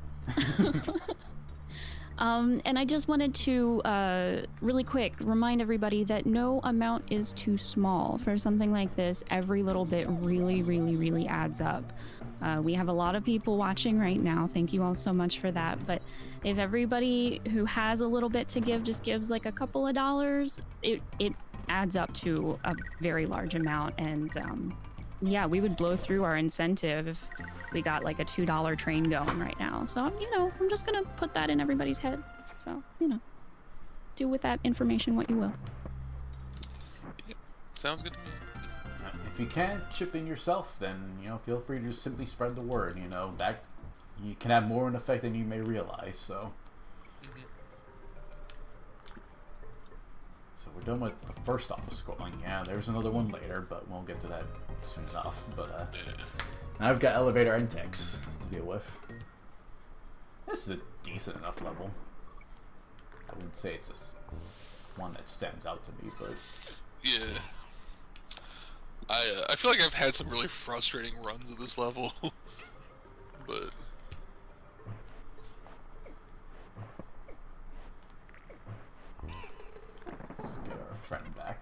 And I just wanted to, really quick, remind everybody that no amount is too small. For something like this, every little bit really, really, really adds up. We have a lot of people watching right now. Thank you all so much for that. But if everybody who has a little bit to give just gives like a couple of dollars, it adds up to a very large amount. And yeah, we would blow through our incentive if we got like a $2 train going right now. So, you know, I'm just gonna put that in everybody's head. So, you know, do with that information what you will. Yep. Sounds good to me. If you can't chip in yourself, then, you know, feel free to just simply spread the word, you know, that you can have more of an effect than you may realize, so. So we're done with the first auto-scrolling. Yeah, there's another one later, but we'll get to that soon enough. But, now I've got elevator and text to deal with. This is a decent enough level. I wouldn't say it's one that stands out to me, but... Yeah. I feel like I've had some really frustrating runs at this level, but let's get our friend back.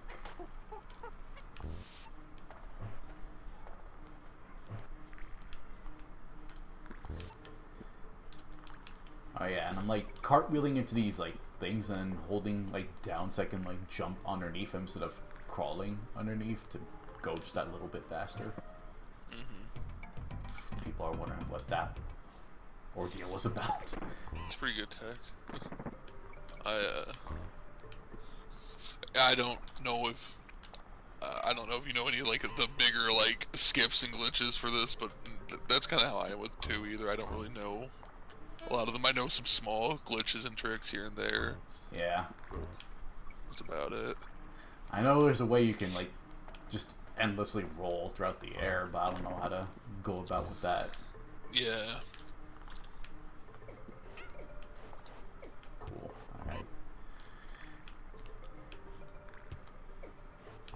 Oh yeah, and I'm like cartwheeling into these like things and then holding like down so I can like jump underneath them instead of crawling underneath to go just that little bit faster. People are wondering what that ordeal was about. it's pretty good tech. I don't know if you know any like the bigger like skips and glitches for this, but that's kind of how I am with 2 either. I don't really know a lot of them. I know some small glitches and tricks here and there. Yeah. That's about it. I know there's a way you can like just endlessly roll throughout the air, but I don't know how to go about with that. Yeah. Cool. Alright.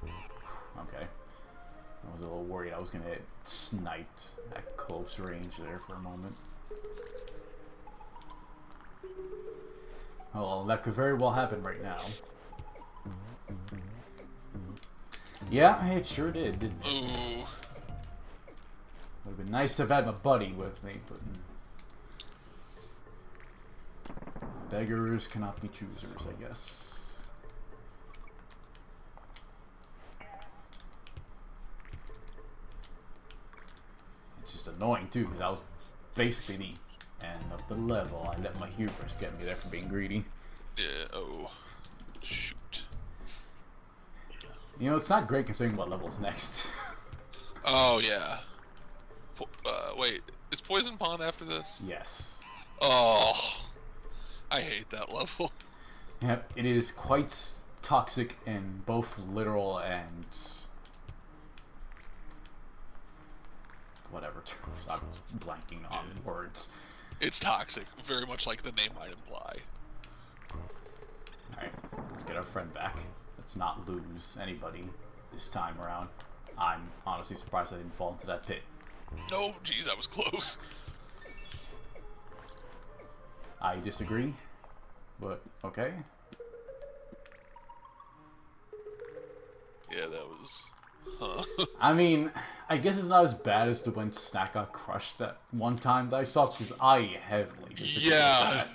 Okay. I was a little worried I was gonna get sniped at close range there for a moment. Oh, that could very well happen right now. Yeah, it sure did, didn't it? Ooh. Would have been nice to have had my buddy with me, but beggars cannot be choosers, I guess. It's just annoying too, because I was basically the end of the level. I let my hubris get me there for being greedy. Yeah. Oh. Shoot. You know, it's not great considering what level's next. Oh yeah. Wait, is Poison Pond after this? Yes. Oh, I hate that level. Yep, it is quite toxic in both literal and whatever terms. I'm blanking on words. It's toxic, very much like the name might imply. Alright, let's get our friend back. Let's not lose anybody this time around. I'm honestly surprised I didn't fall into that pit. No, geez, that was close. I disagree, but okay. Yeah, that was... Huh. I mean, I guess it's not as bad as the when Snack got crushed that one time that I saw, because I heavily disagreed with Yeah,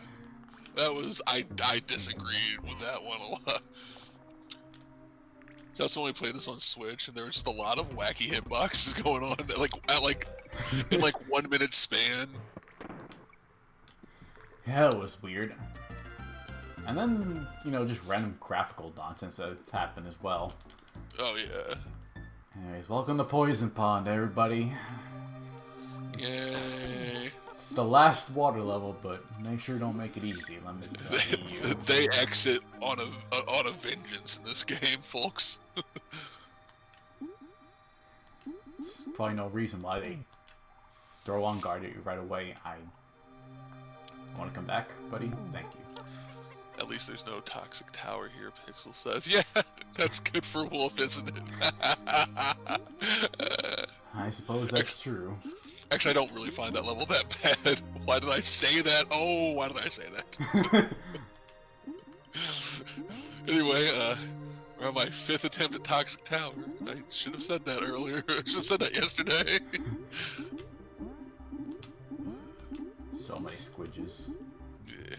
that was... I disagreed with that one a lot. That's when we played this on Switch, and there was just a lot of wacky hitboxes going on, in 1 minute span. Yeah, that was weird. And then, you know, just random graphical nonsense that happened as well. Oh yeah. Anyways, welcome to Poison Pond, everybody. Yay. It's the last water level, but make sure you don't make it easy. Let me tell you. They exit on a vengeance in this game, folks. There's probably no reason why they throw on guard at you right away. I want to come back, buddy. Thank you. At least there's no toxic tower here, Pixel says. Yeah, that's good for Wolf, isn't it? I suppose that's true. Actually, I don't really find that level that bad. Why did I say that? Oh, why did I say that? Anyway, we're on my 5th attempt at Toxic Tower. I should have said that earlier. I should have said that yesterday. So many squidges. Yeah.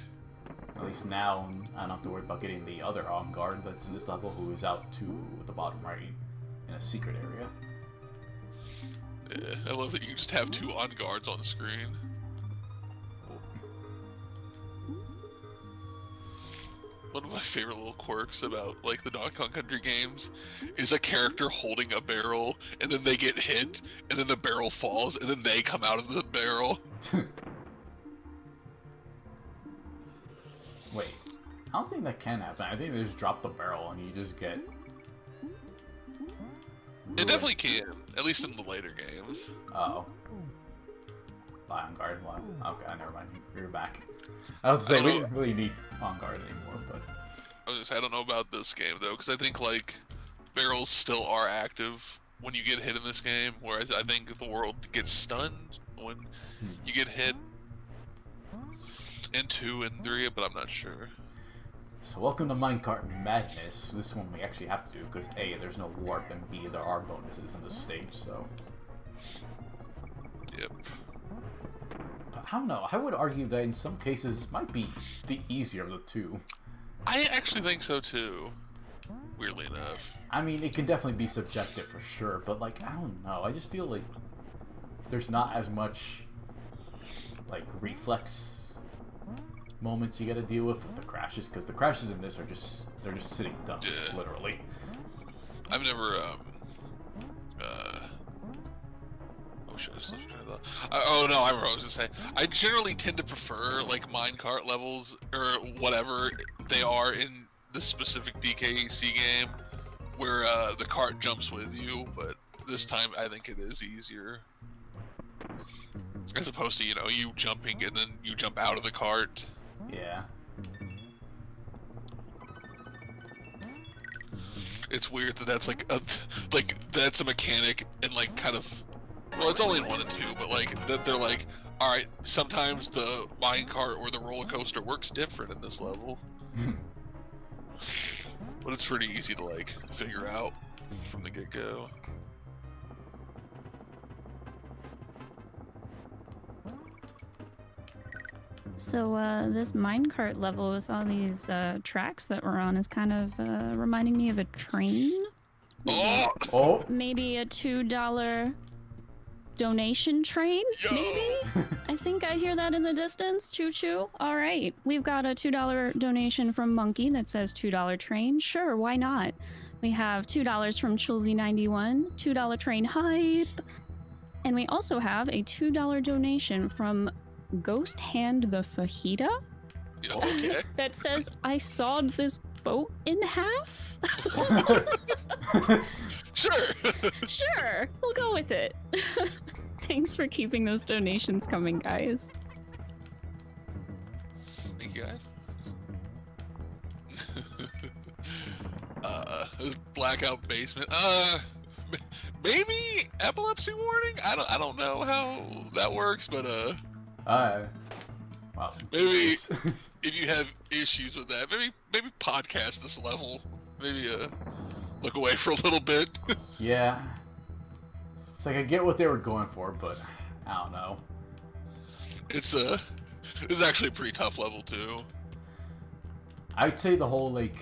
At least now I don't have to worry about getting the other on guard that's in this level, who is out to the bottom right in a secret area. Yeah, I love that you can just have 2 on guards on the screen. One of my favorite little quirks about, like, the Donkey Kong Country games is a character holding a barrel, and then they get hit, and then the barrel falls, and then they come out of the barrel. Wait, I don't think that can happen. I think they just drop the barrel and you just get... It definitely can, at least in the later games. Uh-oh. Buy on guard. Well, okay, never mind. You're back. I was to say, we didn't really need on guard anymore, but... I was gonna say, I don't know about this game, though, because I think, like, barrels still are active when you get hit in this game, whereas I think the world gets stunned when you get hit in 2 and 3, but I'm not sure. So welcome to Minecart Madness. This one we actually have to do because A, there's no warp, and B, there are bonuses in the stage, so... Yep. But I don't know, I would argue that in some cases it might be the easier of the two. I actually think so too, weirdly enough. I mean, it can definitely be subjective for sure, but like, I don't know, I just feel like there's not as much, like, reflex moments you gotta deal with the crashes, because the crashes in this are just, they're just sitting ducks, literally. I've never, oh shit, I just lost track of thought. Oh no, I remember what I was gonna say. I generally tend to prefer, like, minecart levels, or whatever they are in the specific DKC game, where, the cart jumps with you, but this time I think it is easier. As opposed to, you know, you jumping and then you jump out of the cart. Yeah. It's weird that that's like that's a mechanic and like kind of, well, it's only in 1 and 2, but like that they're like, all right, sometimes the minecart or the roller coaster works different in this level. But it's pretty easy to like figure out from the get-go. So this minecart level with all these tracks that we're on is kind of reminding me of a train. Oh! Maybe a $2 donation train, maybe? I think I hear that in the distance. Choo-choo. All right. We've got a $2 donation from Monkey that says $2 train. Sure, why not? We have $2 from Chulzy91, $2 train hype. And we also have a $2 donation from Ghost Hand the Fajita? Okay. That says, I sawed this boat in half? Sure. Sure, we'll go with it. Thanks for keeping those donations coming, guys. Thank you, guys. This blackout basement. Maybe epilepsy warning? I don't know how that works, but well, maybe if you have issues with that, maybe podcast this level. Maybe look away for a little bit. yeah. It's like I get what they were going for, but I don't know. It's actually a pretty tough level too. I'd say the whole like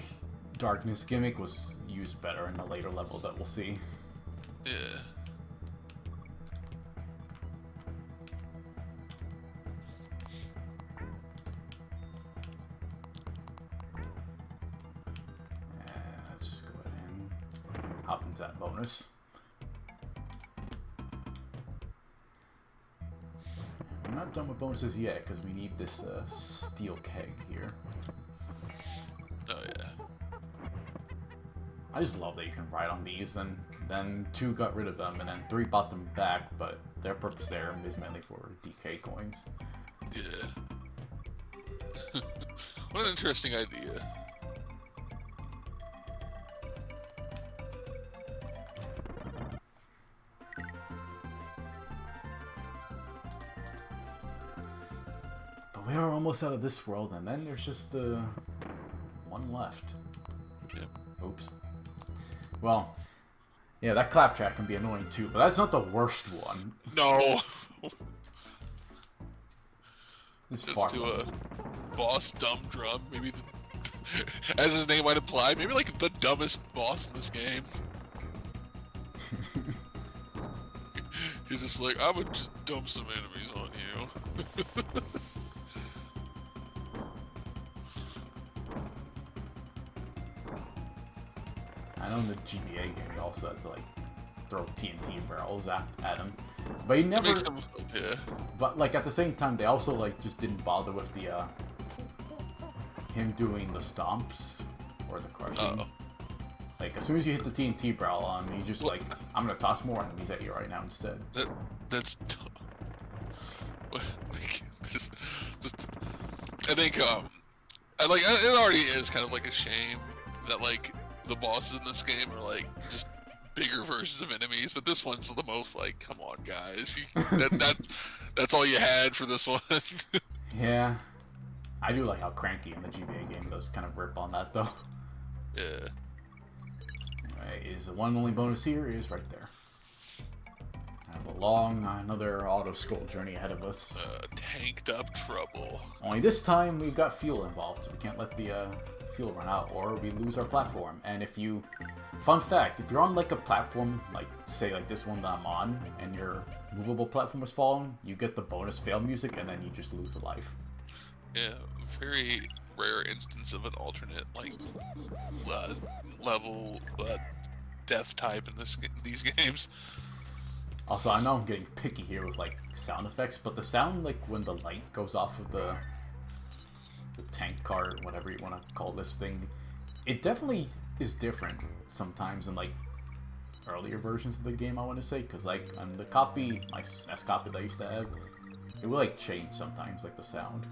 darkness gimmick was used better in the later level that we'll see. Yeah. Let's just go ahead and hop into that bonus. We're not done with bonuses yet because we need this steel keg here. Oh yeah. I just love that you can ride on these, and then 2 got rid of them, and then 3 bought them back, but their purpose there is mainly for DK coins. Yeah. What an interesting idea. But we are almost out of this world, and then there's just one left. Yep. Oops. Well, yeah, that claptrap can be annoying too, but that's not the worst one. No. It's Let's far do better. a boss dumb drum. Maybe, as his name might imply, maybe like the dumbest boss in this game. He's just like, I would just dump some enemies on you. I know in the GBA game you also had to like throw TNT barrels at him, but he never. Makes him, yeah. But like at the same time, they also like just didn't bother with the him doing the stomps or the crushing. Like as soon as you hit the TNT barrel on him, you just like, I'm gonna toss more enemies at you right now instead. That's. I think I like it already is kind of like a shame that like the bosses in this game are like just bigger versions of enemies, but this one's the most like, come on, guys. That's all you had for this one. Yeah. I do like how Cranky in the GBA game does kind of rip on that, though. Yeah. Anyway, is the one only bonus here is right there. I have a long, another auto-scroll journey ahead of us. Tanked up trouble. Only this time we've got fuel involved, so we can't let the fuel run out, or we lose our platform. And if you... Fun fact, if you're on like a platform, like say like this one that I'm on, and your movable platform is falling, you get the bonus fail music, and then you just lose a life. Yeah, very rare instance of an alternate like level death type in these games. Also, I know I'm getting picky here with like sound effects, but the sound like when the light goes off of the tank cart, whatever you want to call this thing, it definitely is different sometimes in like earlier versions of the game, I want to say, because like on the copy, my SNES copy that I used to have, it would like change sometimes, like the sound.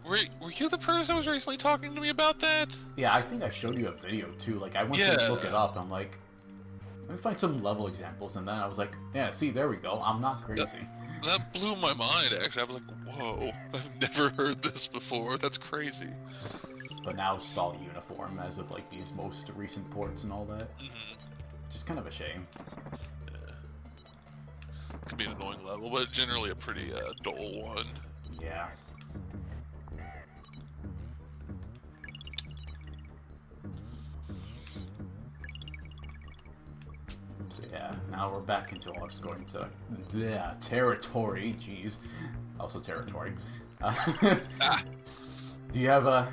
Were you the person who was recently talking to me about that? Yeah, I think I showed you a video too. Like I went to look it up, and I'm like, let me find some level examples, and then I was like, yeah, see, there we go. I'm not crazy. That blew my mind, actually. I was like, whoa, I've never heard this before. That's crazy. But now it's all uniform as of like these most recent ports and all that. Just kind of a shame. Yeah. It can be an annoying level, but generally a pretty dull one. Yeah. So yeah, now we're back into just going to territory. Jeez, also territory. Do you have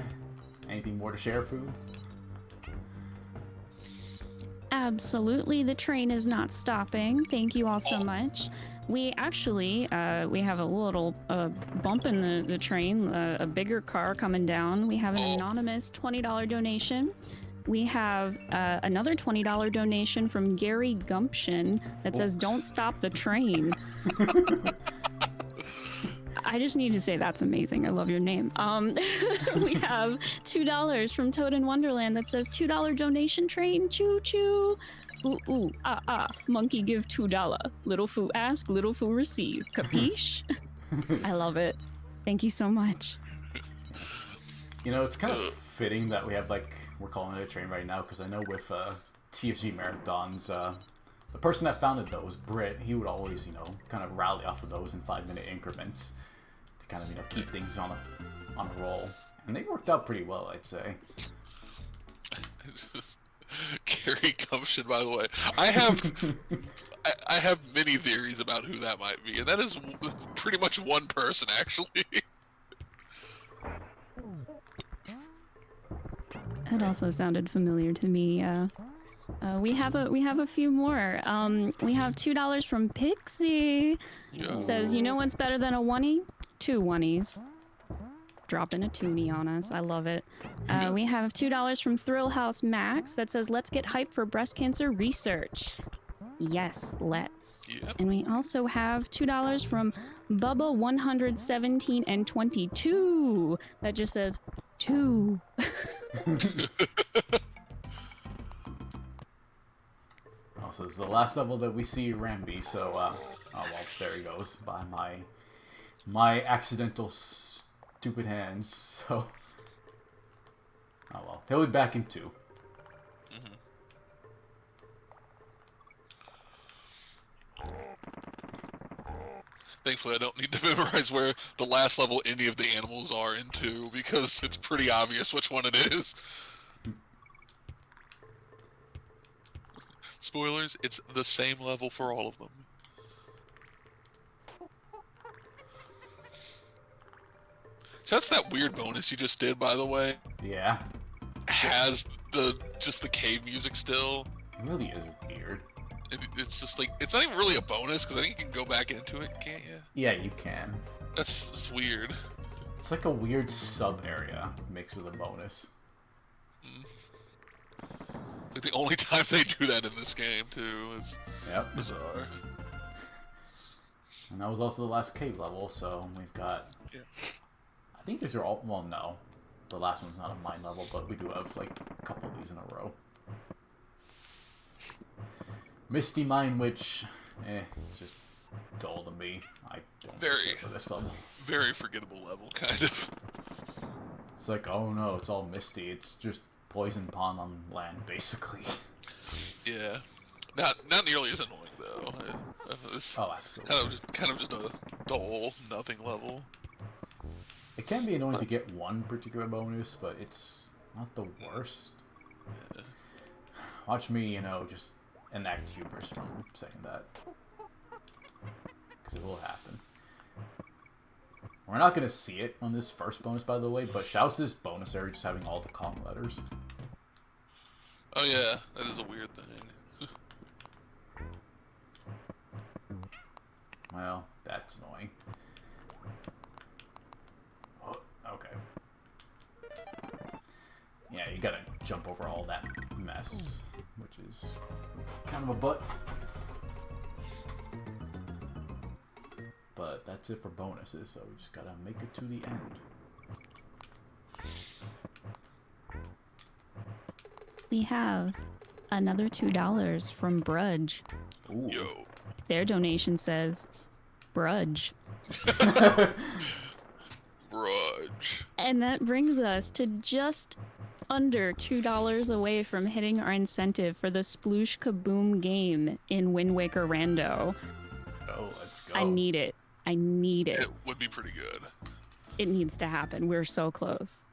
anything more to share, Fu? Absolutely, the train is not stopping. Thank you all so much. We actually, we have a little bump in the train, a bigger car coming down. We have an anonymous $20 donation. We have another $20 donation from Gary Gumption that says, "Don't stop the train." I just need to say that's amazing. I love your name. We have $2 from Toad in Wonderland that says, $2 donation train, choo choo. Ooh, ooh, ah, ah, monkey give $2. Little Foo ask, little Foo receive. Capiche? I love it. Thank you so much. You know, it's kind of fitting that we have, like, we're calling it a train right now, because I know with TSG marathons, the person that founded those, Britt, he would always, you know, kind of rally off of those in 5-minute increments to kind of, you know, keep things on a roll. And they worked out pretty well, I'd say. Gary Gumption, by the way. I have many theories about who that might be, and that is pretty much one person, actually. It also sounded familiar to me. We have a few more. We have $2 from Pixie. It says, "You know what's better than a oneie? 2 oneies." Dropping a toonie on us. I love it. We have $2 from Thrill House Max that says, "Let's get hype for breast cancer research." Yes, let's. Yep. And we also have $2 from Bubba 117 and 22 that just says 2. So it's the last level that we see Rambi, so, oh well, there he goes, by my accidental stupid hands, so, oh well, he'll be back in 2. Thankfully, I don't need to memorize where the last level any of the animals are in 2, because it's pretty obvious which one it is. Spoilers, it's the same level for all of them. So that's that weird bonus you just did, by the way. Yeah. Has just the cave music still. It really is weird. It's just like, it's not even really a bonus, because I think you can go back into it, can't you? Yeah, you can. That's weird. It's like a weird sub-area mixed with a bonus. Like the only time they do that in this game, too. It's bizarre. And that was also the last cave level, so we've got... Yeah. I think these are all... Well, no. The last one's not a mine level, but we do have, like, a couple of these in a row. Misty Mine Witch, it's just dull to me. I don't care for this level. Very forgettable level, kind of. It's like, oh no, it's all misty. It's just poison pond on land, basically. Yeah, not nearly as annoying though. It's Oh, absolutely. Kind of just a dull, nothing level. It can be annoying to get one particular bonus, but it's not the worst. Yeah. Watch me, you know, just enact hubris from saying that. Because it will happen. We're not going to see it on this first bonus, by the way, but shouts to this bonus area just having all the Kong letters. Oh yeah, that is a weird thing. Well, that's annoying. Oh, okay. Yeah, you gotta jump over all that mess, which is kind of a butt. But that's it for bonuses, so we just gotta make it to the end. We have another $2 from Brudge. Ooh. Yo. Their donation says, Brudge. Brudge. And that brings us to just under $2 away from hitting our incentive for the Sploosh Kaboom game in Wind Waker Rando. Oh, let's go. I need it. I need it. It would be pretty good. It needs to happen. We're so close.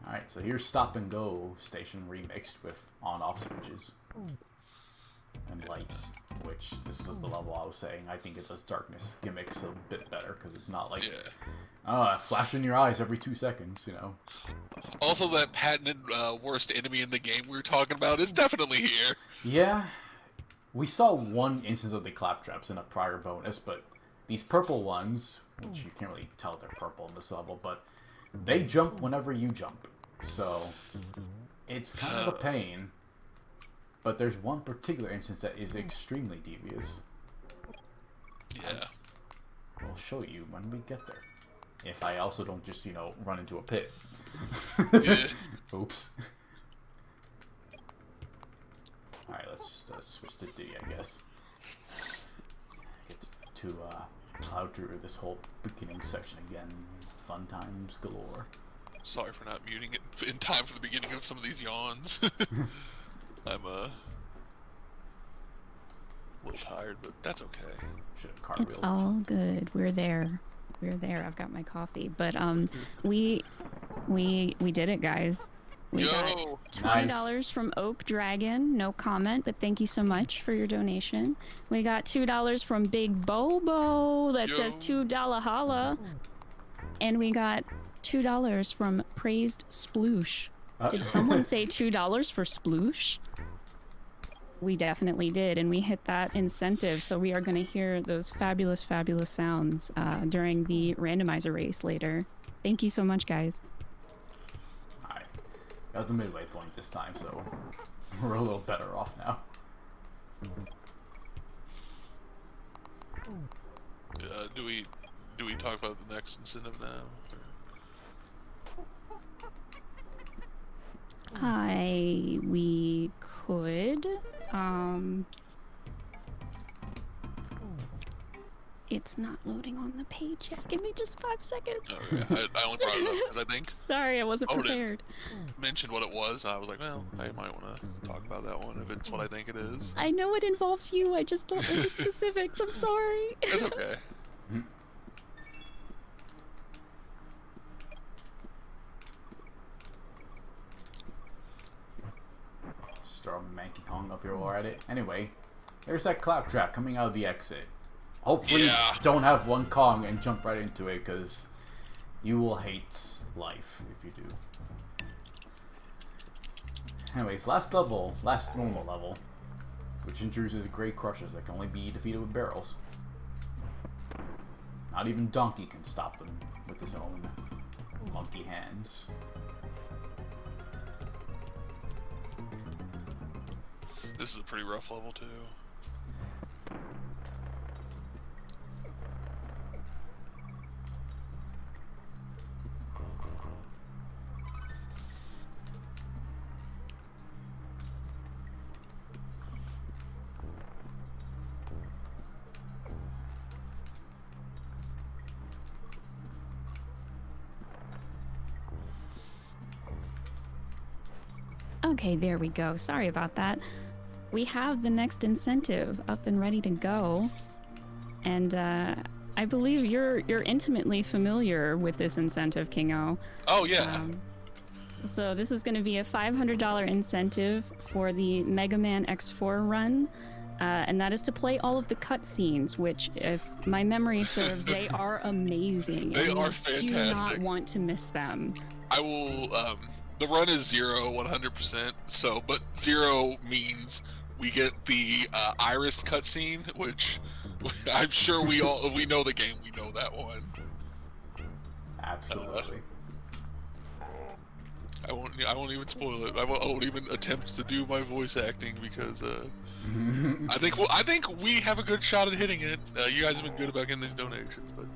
Alright, so here's Stop and Go Station remixed with on-off switches. And lights, which this was the level I was saying. I think it does darkness gimmicks a bit better, because it's not like, flash in your eyes every 2 seconds, you know. Also, that patented worst enemy in the game we were talking about is definitely here. Yeah, we saw one instance of the claptraps in a prior bonus, but these purple ones, which you can't really tell they're purple in this level, but they jump whenever you jump. So, it's kind of a pain. But there's one particular instance that is extremely devious. Yeah. We'll show you when we get there. If I also don't just, you know, run into a pit. Yeah. Oops. Alright, let's switch to D, I guess. Get to plow through this whole beginning section again. Fun times galore. Sorry for not muting it in time for the beginning of some of these yawns. I'm a little tired, but that's okay. Should have cartwheeled. It's all good. We're there. We're there. I've got my coffee. But we did it, guys. We got $20 from Oak Dragon. No comment, but thank you so much for your donation. We got $2 from Big Bobo that says $2 holla. And we got $2 from Praised Sploosh. Did someone say $2 for Sploosh? We definitely did, and we hit that incentive, so we are going to hear those fabulous, fabulous sounds during the randomizer race later. Thank you so much, guys. Alright. Got the midway point this time, so we're a little better off now. Do we talk about the next incentive now? We could. It's not loading on the page yet. Give me just 5 seconds. Oh, yeah. I only brought it up because I think Sorry, I wasn't prepared. mentioned what it was. I was like, well, I might want to talk about that one if it's what I think it is. I know it involves you. I just don't know the specifics. I'm sorry. It's okay. Just throw Manky Kong up here while we're at it. Anyway, there's that claptrap coming out of the exit. Hopefully don't have one Kong and jump right into it, because you will hate life if you do. Anyways, last normal level, which introduces great crushers that can only be defeated with barrels. Not even Donkey can stop them with his own monkey hands. This is a pretty rough level too. Okay, there we go. Sorry about that. We have the next incentive up and ready to go. And I believe you're intimately familiar with this incentive, Kingo. Oh yeah. So this is going to be a $500 incentive for the Mega Man X4 run. And that is to play all of the cutscenes, which, if my memory serves, they are amazing. They and are you fantastic. do not want to miss them. I will. The run is 0, 100%. So, but 0 means we get the Iris cutscene, which I'm sure we know the game. We know that one. Absolutely. I won't even spoil it. I won't even attempt to do my voice acting because I think we have a good shot at hitting it. You guys have been good about getting these donations, but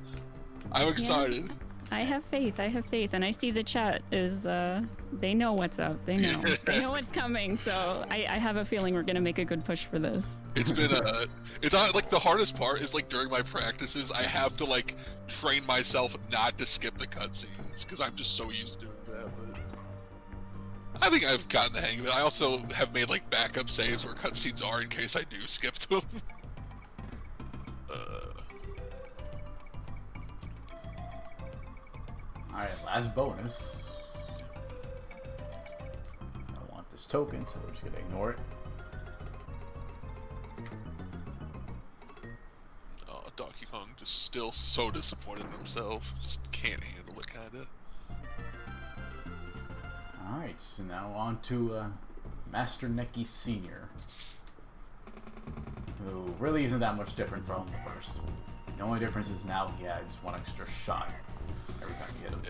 I'm excited. Yeah, I have faith, and I see the chat is they know what's up. They know. They know what's coming, so I have a feeling we're gonna make a good push for this. It's been it's not like the hardest part is like during my practices I have to like train myself not to skip the cutscenes because I'm just so used to doing that, but I think I've gotten the hang of it. I also have made like backup saves where cutscenes are in case I do skip them. Alright, last bonus. I don't want this token, so we're just gonna ignore it. Oh, Donkey Kong just still so disappointed in himself. Just can't handle it, kinda. Alright, so now on to Master Neki Sr. Who really isn't that much different from the first. The only difference is now he has one extra shot every time you hit him.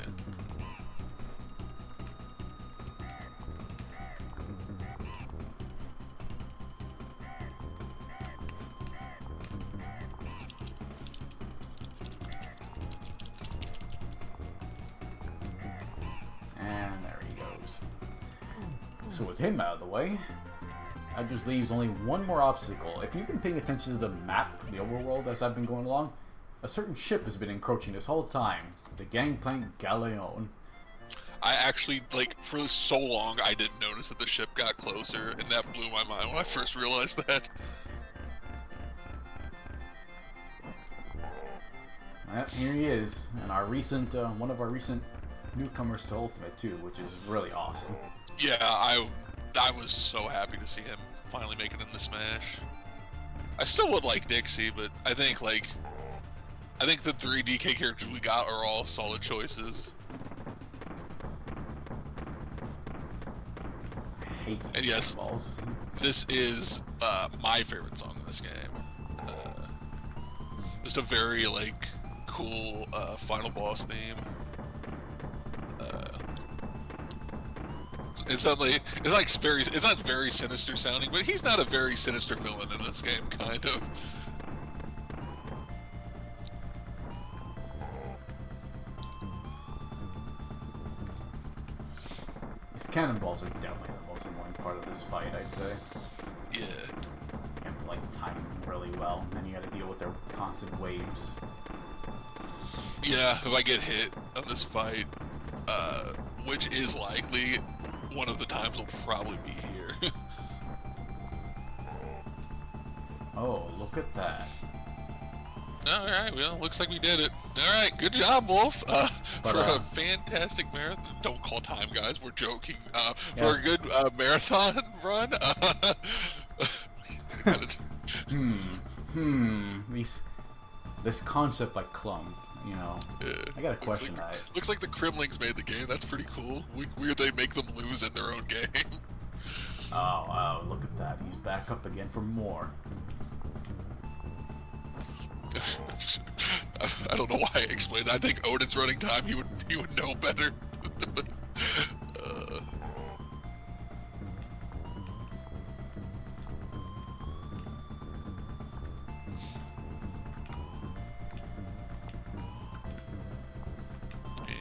Yeah. And there he goes. So with him out of the way, that just leaves only one more obstacle. If you've been paying attention to the map for the overworld as I've been going along, a certain ship has been encroaching this whole time. The Gangplank Galleon. I actually, like, for so long I didn't notice that the ship got closer, and that blew my mind when I first realized that. Well, here he is, and our recent, one of our recent newcomers to Ultimate too, which is really awesome. Yeah, I was so happy to see him finally making it into Smash. I still would like Dixie, but I think the 3 DK characters we got are all solid choices. I hate these And yes, balls. this is my favorite song in this game. Just a very like cool final boss theme. It's not very sinister sounding, but he's not a very sinister villain in this game, kind of. These cannonballs are definitely the most annoying part of this fight, I'd say. Yeah. You have to like time them really well, and then you gotta deal with their constant waves. Yeah, if I get hit on this fight, which is likely, one of the times will probably be here. Oh, look at that. Alright, well, looks like we did it. Alright, good job, Wolf. For a a fantastic marathon. Don't call time, guys, we're joking. For a good marathon run. This concept by Clum, you know. Yeah. I gotta question that. Looks like the Kremlings made the game. That's pretty cool. Weird they make them lose in their own game. Oh, wow, look at that. He's back up again for more. I don't know why I explained it. I think Odin's running time. He would know better.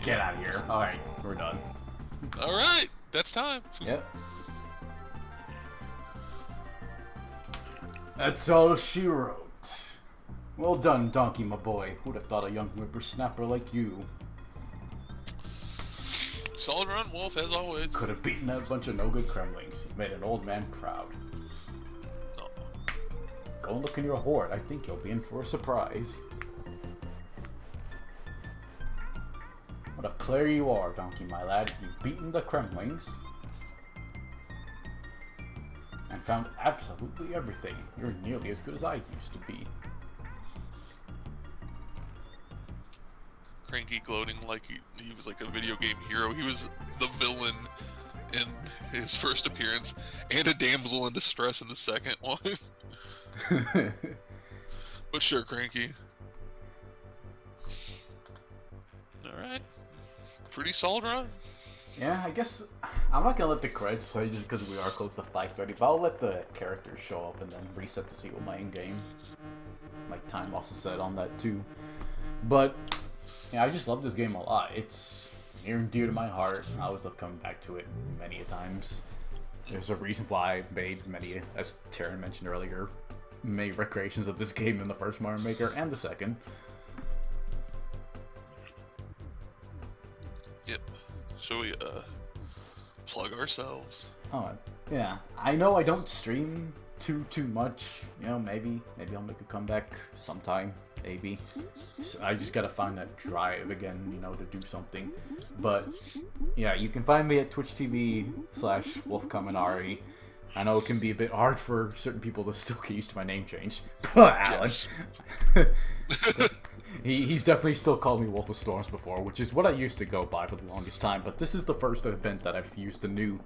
Get out of here. Alright, we're done. Alright, that's time. Yep. That's all she wrote. Well done, Donkey, my boy. Who'd have thought a young whippersnapper like you? Solid run, Wolf, as always. Could have beaten a bunch of no-good Kremlings. You made an old man proud. Oh. Go and look in your hoard. I think you'll be in for a surprise. What a player you are, Donkey, my lad. You've beaten the Kremlings. And found absolutely everything. You're nearly as good as I used to be. Cranky gloating like he was like a video game hero. He was the villain in his first appearance and a damsel in distress in the second one. But sure, Cranky. Alright. Pretty solid run. Yeah, I guess I'm not gonna let the credits play just because we are close to 5:30, but I'll let the characters show up and then reset to see what my in-game like time also said on that too. But yeah, I just love this game a lot. It's near and dear to my heart. I always love coming back to it many a times. There's a reason why I've made many, as Taryn mentioned earlier, many recreations of this game in the first Mario Maker and the second. Yep. Shall we plug ourselves? Oh yeah, I know I don't stream too much. You know, maybe I'll make a comeback sometime. Maybe. So I just gotta find that drive again, you know, to do something. But yeah, you can find me at Twitch TV/WolfKamenari. I know it can be a bit hard for certain people to still get used to my name change. Alan. He's definitely still called me Wolf of Storms before, which is what I used to go by for the longest time. But this is the first event that I've used the new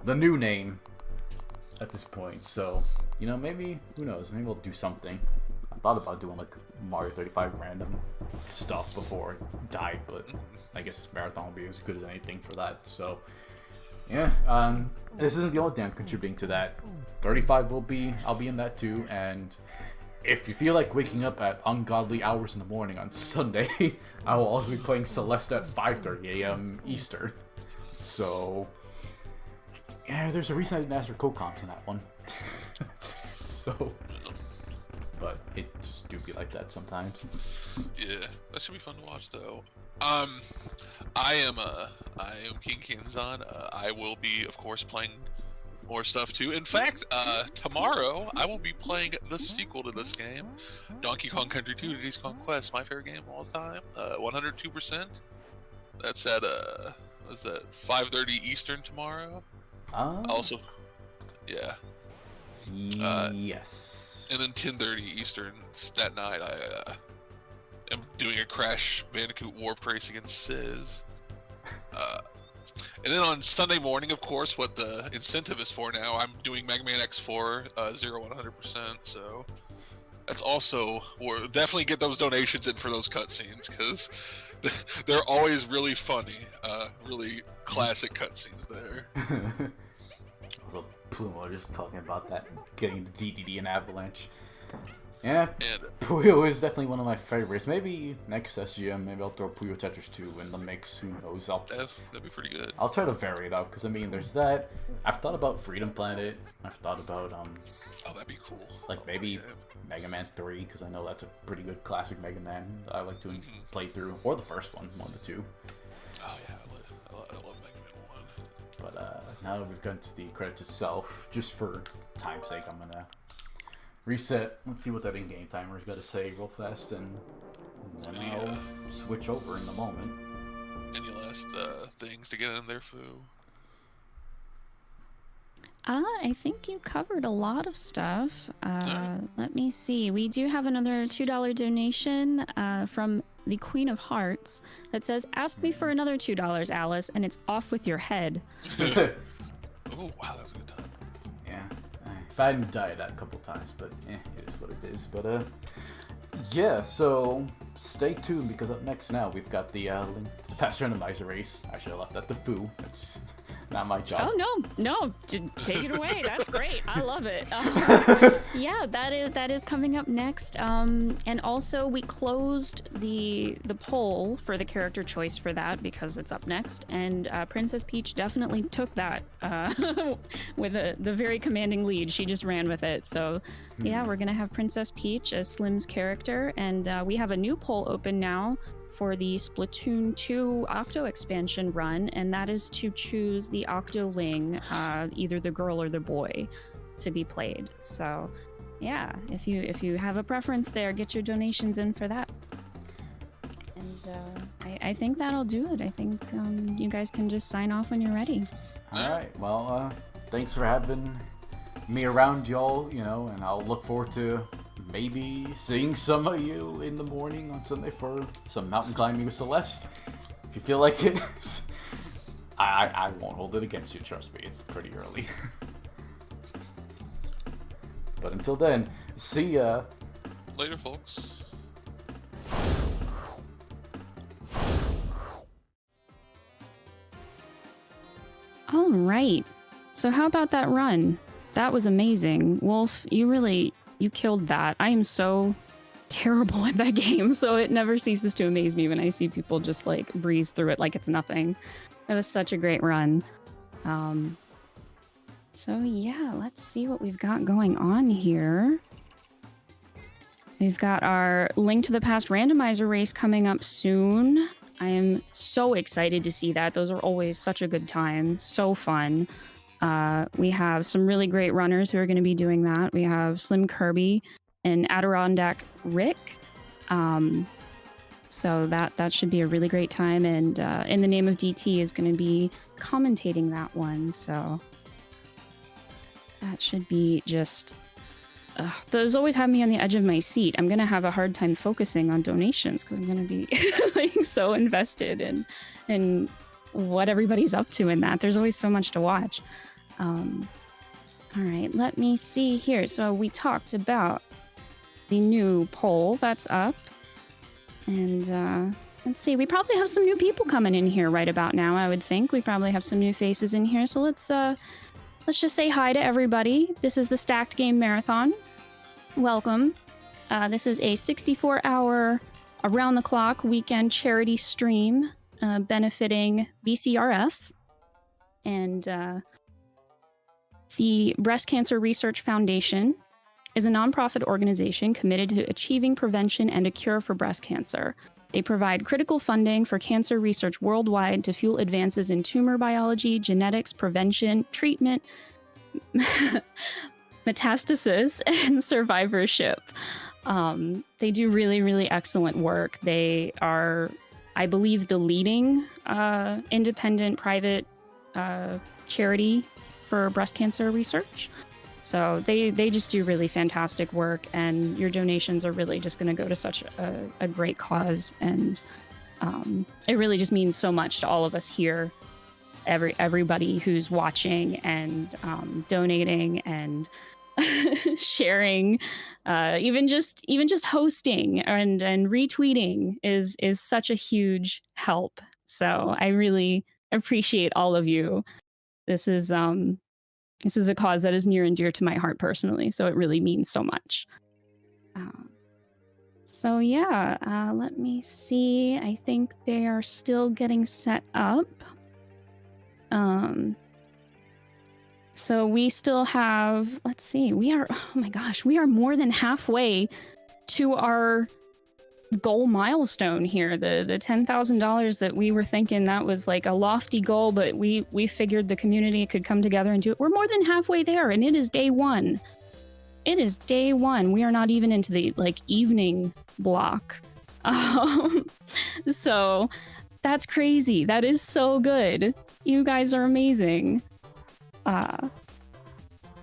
name at this point. So, you know, maybe, who knows, maybe we'll do something. I thought about doing like Mario 35 random stuff before it died, but I guess this marathon will be as good as anything for that. So yeah, this isn't the only thing I'm contributing to that. 35 I'll be in that too. And if you feel like waking up at ungodly hours in the morning on Sunday, I will also be playing Celeste at 5:30 a.m. Eastern. So yeah, there's a reason I didn't ask for co-comps in that one. So. But it just do be like that sometimes. Yeah, that should be fun to watch though. I am King Kinzon. I will be, of course, playing more stuff too. In fact, tomorrow I will be playing the sequel to this game, Donkey Kong Country 2: Diddy's Kong Quest, my favorite game of all time. 102%. That's at what's that? 5:30 Eastern tomorrow. Also, yeah. Yes. And then 10:30 Eastern that night, I am doing a Crash Bandicoot Warp Race against Sizz. And then on Sunday morning, of course, what the incentive is for now, I'm doing Mega Man X4 0-100%. So that's also, or definitely get those donations in for those cutscenes because they're always really funny, really classic cutscenes there. Also, Plumo just talking about that, getting the DDD and Avalanche. Yeah, Puyo is definitely one of my favorites. Maybe next SGM, maybe I'll throw Puyo Tetris 2 in the mix. Who knows? That'd be pretty good. I'll try to vary it up because I mean, there's that. I've thought about Freedom Planet. I've thought about Oh, that'd be cool. Like maybe Mega Man 3 because I know that's a pretty good classic Mega Man that I like doing playthrough, or the first one of the two. Oh yeah, I love Mega Man 1. But now that we've gotten to the credits itself, just for time's sake, I'm gonna reset. Let's see what that in-game timer's got to say real fast, and then I'll switch over in a moment. Any last things to get in there, Foo? I think you covered a lot of stuff. Let me see. We do have another $2 donation from the Queen of Hearts that says, "Ask me for another $2, Alice, and it's off with your head." Oh, wow, that was a good time. Yeah, if I hadn't died that a couple times, but it is what it is. But yeah, so stay tuned because up next now we've got the link to the Past Randomizer race. I should have left that to Foo. That's not my job. Oh no, take it away. That's great. I love it. Yeah, that is coming up next. And also we closed the poll for the character choice for that because it's up next. And Princess Peach definitely took that with the very commanding lead. She just ran with it. So yeah, we're gonna have Princess Peach as Slim's character, and we have a new poll open now for the Splatoon 2 Octo expansion run, and that is to choose the Octoling, either the girl or the boy, to be played. So, yeah, if you have a preference there, get your donations in for that. And I think that'll do it. I think you guys can just sign off when you're ready. All right. Well, thanks for having me around, y'all. You know, and I'll look forward to maybe seeing some of you in the morning on Sunday for some mountain climbing with Celeste. If you feel like it, I won't hold it against you. Trust me, it's pretty early. But until then, see ya. Later, folks. All right. So how about that run? That was amazing. Wolf, you killed that. I am so terrible at that game, so it never ceases to amaze me when I see people just like breeze through it like it's nothing. It was such a great run. So yeah, let's see what we've got going on here. We've got our Link to the Past randomizer race coming up soon. I am so excited to see that. Those are always such a good time. So fun. We have some really great runners who are going to be doing that. We have Slim Kirby and Adirondack Rick. So that should be a really great time. And In the Name of DT is going to be commentating that one. So that should be just... those always have me on the edge of my seat. I'm going to have a hard time focusing on donations because I'm going to be like so invested in what everybody's up to in that. There's always so much to watch. All right, let me see here. So we talked about the new poll that's up. And let's see, we probably have some new people coming in here right about now, I would think. We probably have some new faces in here. So let's just say hi to everybody. This is the Stacked Game Marathon. Welcome. This is a 64-hour, around-the-clock weekend charity stream benefiting BCRF and the Breast Cancer Research Foundation is a nonprofit organization committed to achieving prevention and a cure for breast cancer. They provide critical funding for cancer research worldwide to fuel advances in tumor biology, genetics, prevention, treatment, metastasis, and survivorship. They do really, really excellent work. They are, I believe, the leading independent private charity for breast cancer research. So they just do really fantastic work, and your donations are really just going to go to such a great cause. And it really just means so much to all of us here, everybody who's watching and donating and sharing, even just hosting and retweeting is such a huge help. So I really appreciate all of you. This is a cause that is near and dear to my heart personally, so it really means so much. So yeah, let me see. I think they are still getting set up. So we still have, let's see, oh my gosh, we are more than halfway to our goal milestone here. The $10,000 that we were thinking that was like a lofty goal, but we figured the community could come together and do it. We're more than halfway there, and it is day one. It is day one. We are not even into the like evening block. So that's crazy. That is so good. You guys are amazing.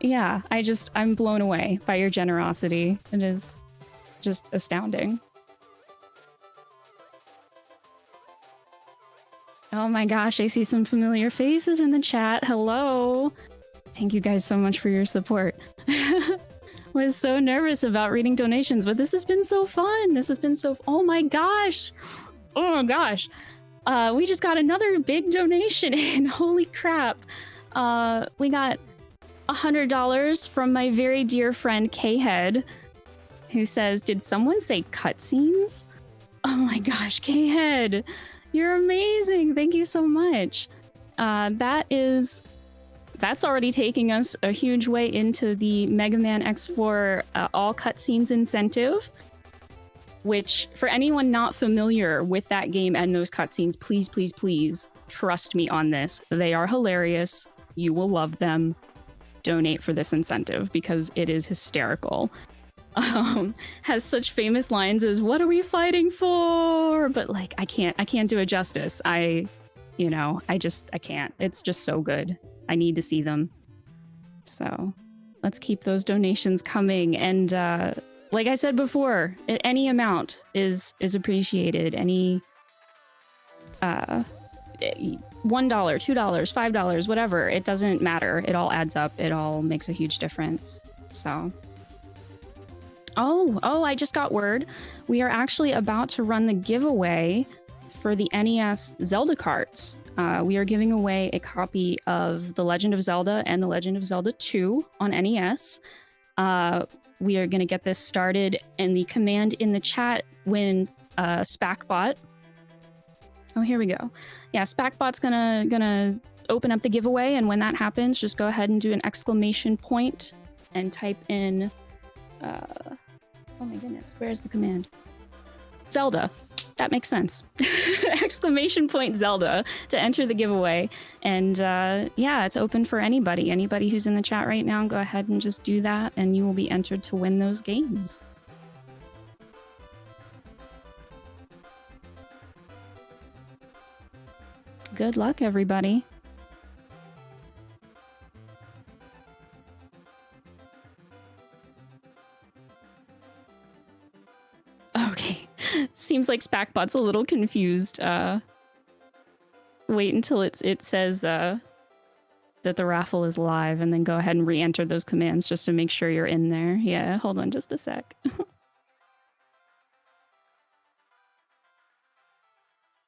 Yeah, I'm blown away by your generosity. It is just astounding. Oh my gosh, I see some familiar faces in the chat. Hello. Thank you guys so much for your support. Was so nervous about reading donations, but this has been so fun. Oh my gosh. Oh my gosh. We just got another big donation in. Holy crap. We got $100 from my very dear friend K-Head, who says, did someone say cutscenes? Oh my gosh, K-Head. You're amazing. Thank you so much. That's already taking us a huge way into the Mega Man X4 all cutscenes incentive. which for anyone not familiar with that game and those cutscenes, please, please, please trust me on this. They are hilarious. You will love them. Donate for this incentive because it is hysterical. Has such famous lines as "What are we fighting for?" But like, I can't do it justice. I can't. It's just so good. I need to see them. So let's keep those donations coming. And like I said before, any amount is appreciated. Any $1, $2, $5, whatever, it doesn't matter. It all adds up. It all makes a huge difference. So, oh, I just got word. We are actually about to run the giveaway for the NES Zelda carts. We are giving away a copy of The Legend of Zelda and The Legend of Zelda 2 on NES. We are going to get this started, and the command in the chat when SpacBot... Oh, here we go. Yeah, SpacBot's gonna open up the giveaway, and when that happens, just go ahead and do an exclamation point and type in... oh my goodness, where's the command? Zelda. That makes sense. Exclamation point Zelda to enter the giveaway. And yeah, it's open for anybody. Anybody who's in the chat right now, go ahead and just do that, and you will be entered to win those games. Good luck, everybody. Okay. Seems like SpacBot's a little confused. Wait until it says that the raffle is live, and then go ahead and re-enter those commands just to make sure you're in there. Yeah, hold on just a sec.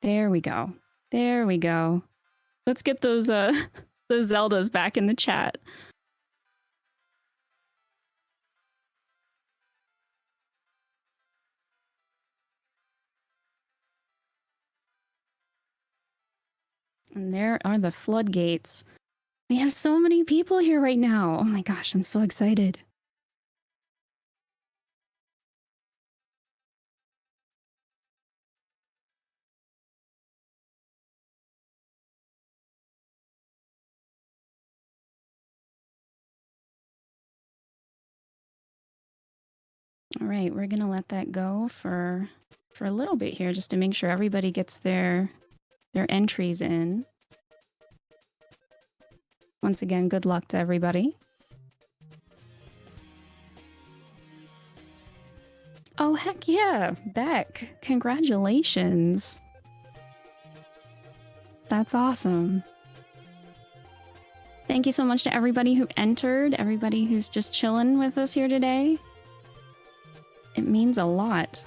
There we go. There we go. Let's get those those Zeldas back in the chat. And there are the floodgates. We have so many people here right now. Oh my gosh, I'm so excited. All right, we're gonna let that go for a little bit here, just to make sure everybody gets their entries in. Once again, good luck to everybody. Oh, heck yeah, Beck. Congratulations. That's awesome. Thank you so much to everybody who entered, everybody who's just chilling with us here today. It means a lot.